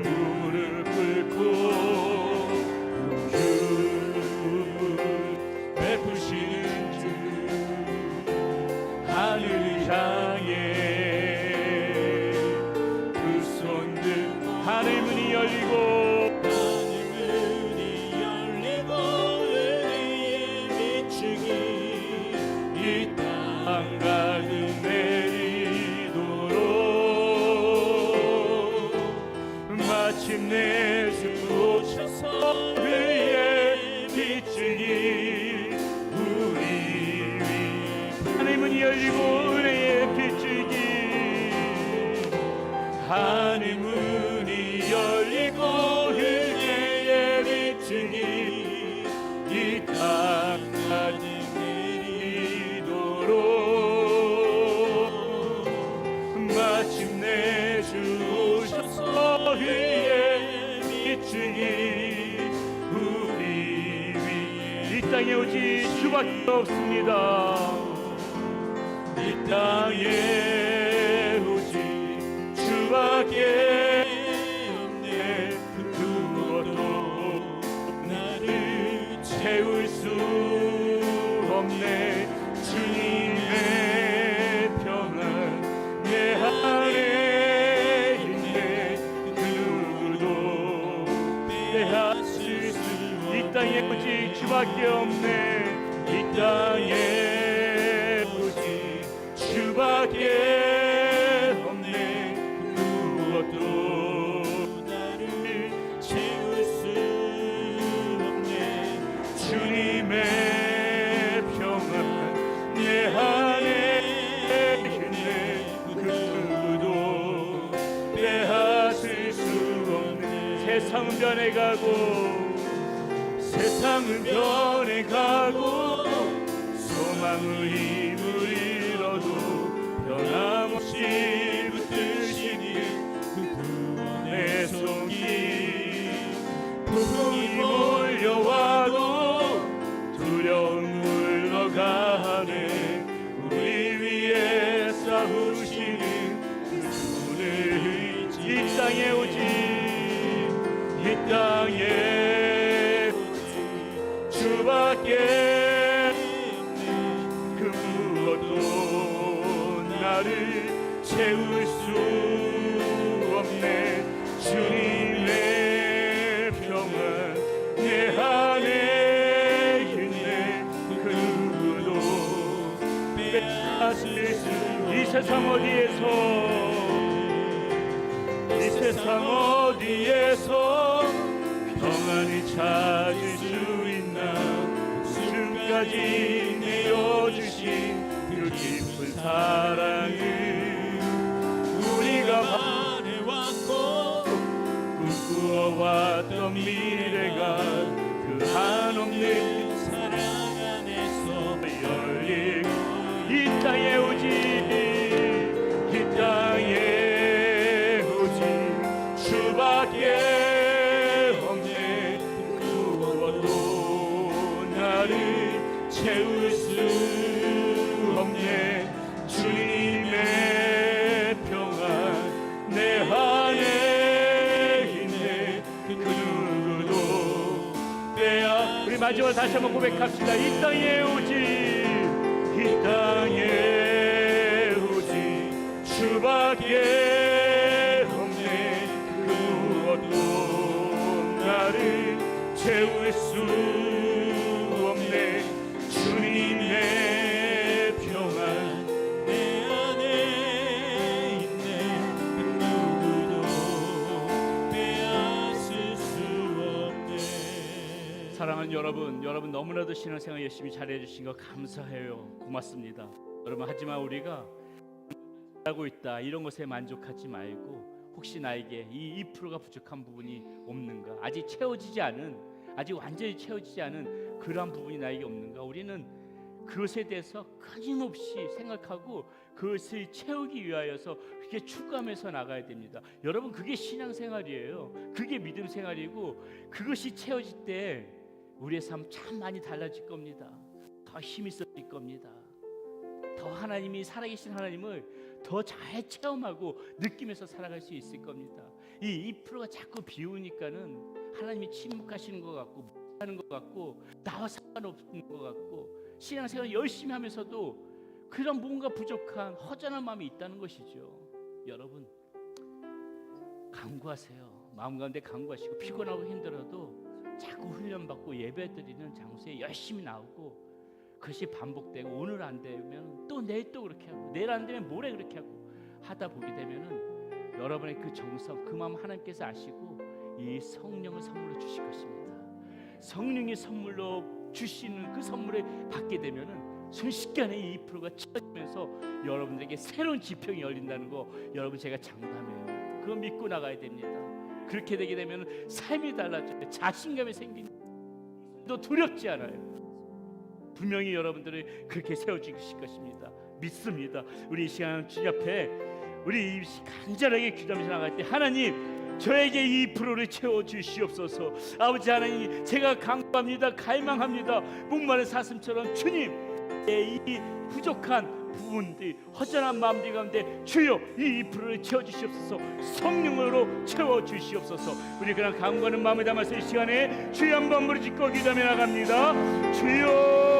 무릎 꿇고 주 베푸시는 주 하늘을 향해 그 손들 하늘 문이 열리고 가득 내리도록 마침내 주 오셔서 그의 빛주니 우리 위 하늘 문이 열리고 은혜의 빛주니 하늘 문이 열리고 은혜의 빛주니 이 땅 가득 마침내 주 오셔서 그의 빛주니 우리 위 이 땅에 오직 주밖에 없습니다. 이 땅에 오직 주밖에 없네. 누구도 나를 채울 수 없네. 주님의 평안 내 안에 있네. 그 누구도 빼앗을 수 이 땅에 오직 주밖에 없네. 이 땅에 오직 주밖에 없네. 무엇도 나를 채울 수 없네. 주님의 평안 내 안에 세상은 변해가고 세상은 변해가고 소망의 힘을 잃어도 변함없이 붙드시니 그 구원의 손길 풍이 몰려와도 두려움 물러가네. 우리 위에 싸우시는 그 손을 이 땅에 오직 이 땅에 오직 주밖에 없네. 그 무엇도 나를 채울 수 없네. 주님의 평안 내 안에 있네. 그 누구도 빼앗을 수 이 세상 어디에서 이 세상 어디에서 평안을 찾을 수 있나. 지금까지 내어주신 그 깊은 사랑을 우리가 바래왔고 꿈꾸어왔던 미래가 그 한없는 사랑 안에서 열리고 이 땅에 오직 이 땅에 주밖에 없네. 무엇도 나를 채울 수 없네. 주님의 평안 내 안에 있네. 그 누구도 빼앗 우리 마지막으로 다시 한번 고백합시다. 이 땅에 오직 이 땅에 오직 주밖에 나를 채울 수 없네. 주님의 평안 내 안에 있네. 그 누구도 빼앗을 수 없네. 사랑하는 여러분 너무나도 신앙생활 열심히 잘해주신 거 감사해요. 고맙습니다. 여러분 하지만 우리가 하고 있다 이런 것에 만족하지 말고 혹시 나에게 이 2%가 부족한 부분이 없는가? 아직 채워지지 않은, 아직 완전히 채워지지 않은 그러한 부분이 나에게 없는가? 우리는 그것에 대해서 끊임없이 생각하고 그것을 채우기 위하여서 그렇게 추구하면서 나가야 됩니다. 여러분 그게 신앙생활이에요. 그게 믿음 생활이고 그것이 채워질 때 우리의 삶 참 많이 달라질 겁니다. 더 힘이 있어질 겁니다. 더 더 하나님이 살아계신 하나님을 더 잘 체험하고 느끼면서 살아갈 수 있을 겁니다. 이 2%가 자꾸 비우니까는 하나님이 침묵하시는 것 같고 하는 것 같고 나와 상관없는 것 같고 신앙생활 열심히 하면서도 그런 뭔가 부족한 허전한 마음이 있다는 것이죠. 여러분 간구하세요. 마음 가운데 간구하시고 피곤하고 힘들어도 자꾸 훈련받고 예배드리는 장소에 열심히 나오고 그것이 반복되고 오늘 안 되면 또 내일 또 그렇게 하고 내일 안 되면 모레 그렇게 하고 하다 보게 되면은 여러분의 그 정성 그 마음 하나님께서 아시고 이 성령을 선물로 주실 것입니다. 성령이 선물로 주시는 그 선물을 받게 되면은 순식간에 이 2%가 채워지면서 여러분들에게 새로운 지평이 열린다는 거 여러분 제가 장담해요. 그거 믿고 나가야 됩니다. 그렇게 되게 되면 삶이 달라져요. 자신감이 생기는 또 두렵지 않아요. 분명히 여러분들을 그렇게 세워주실 것입니다. 믿습니다. 우리 이 시간 주님 앞에 우리 간절하게 기도하면서 나갈 때 하나님 저에게 이 2%를 채워주시옵소서. 아버지 하나님 제가 간구합니다. 갈망합니다. 목마른 사슴처럼 주님 이 부족한 부분들 허전한 마음들 가운데 주여 이 2%를 채워주시옵소서. 성령으로 채워주시옵소서. 우리 그냥 간구하는 마음을 담아서 이 시간에 주여 한번 부르짖고 기도하며 나갑니다. 주여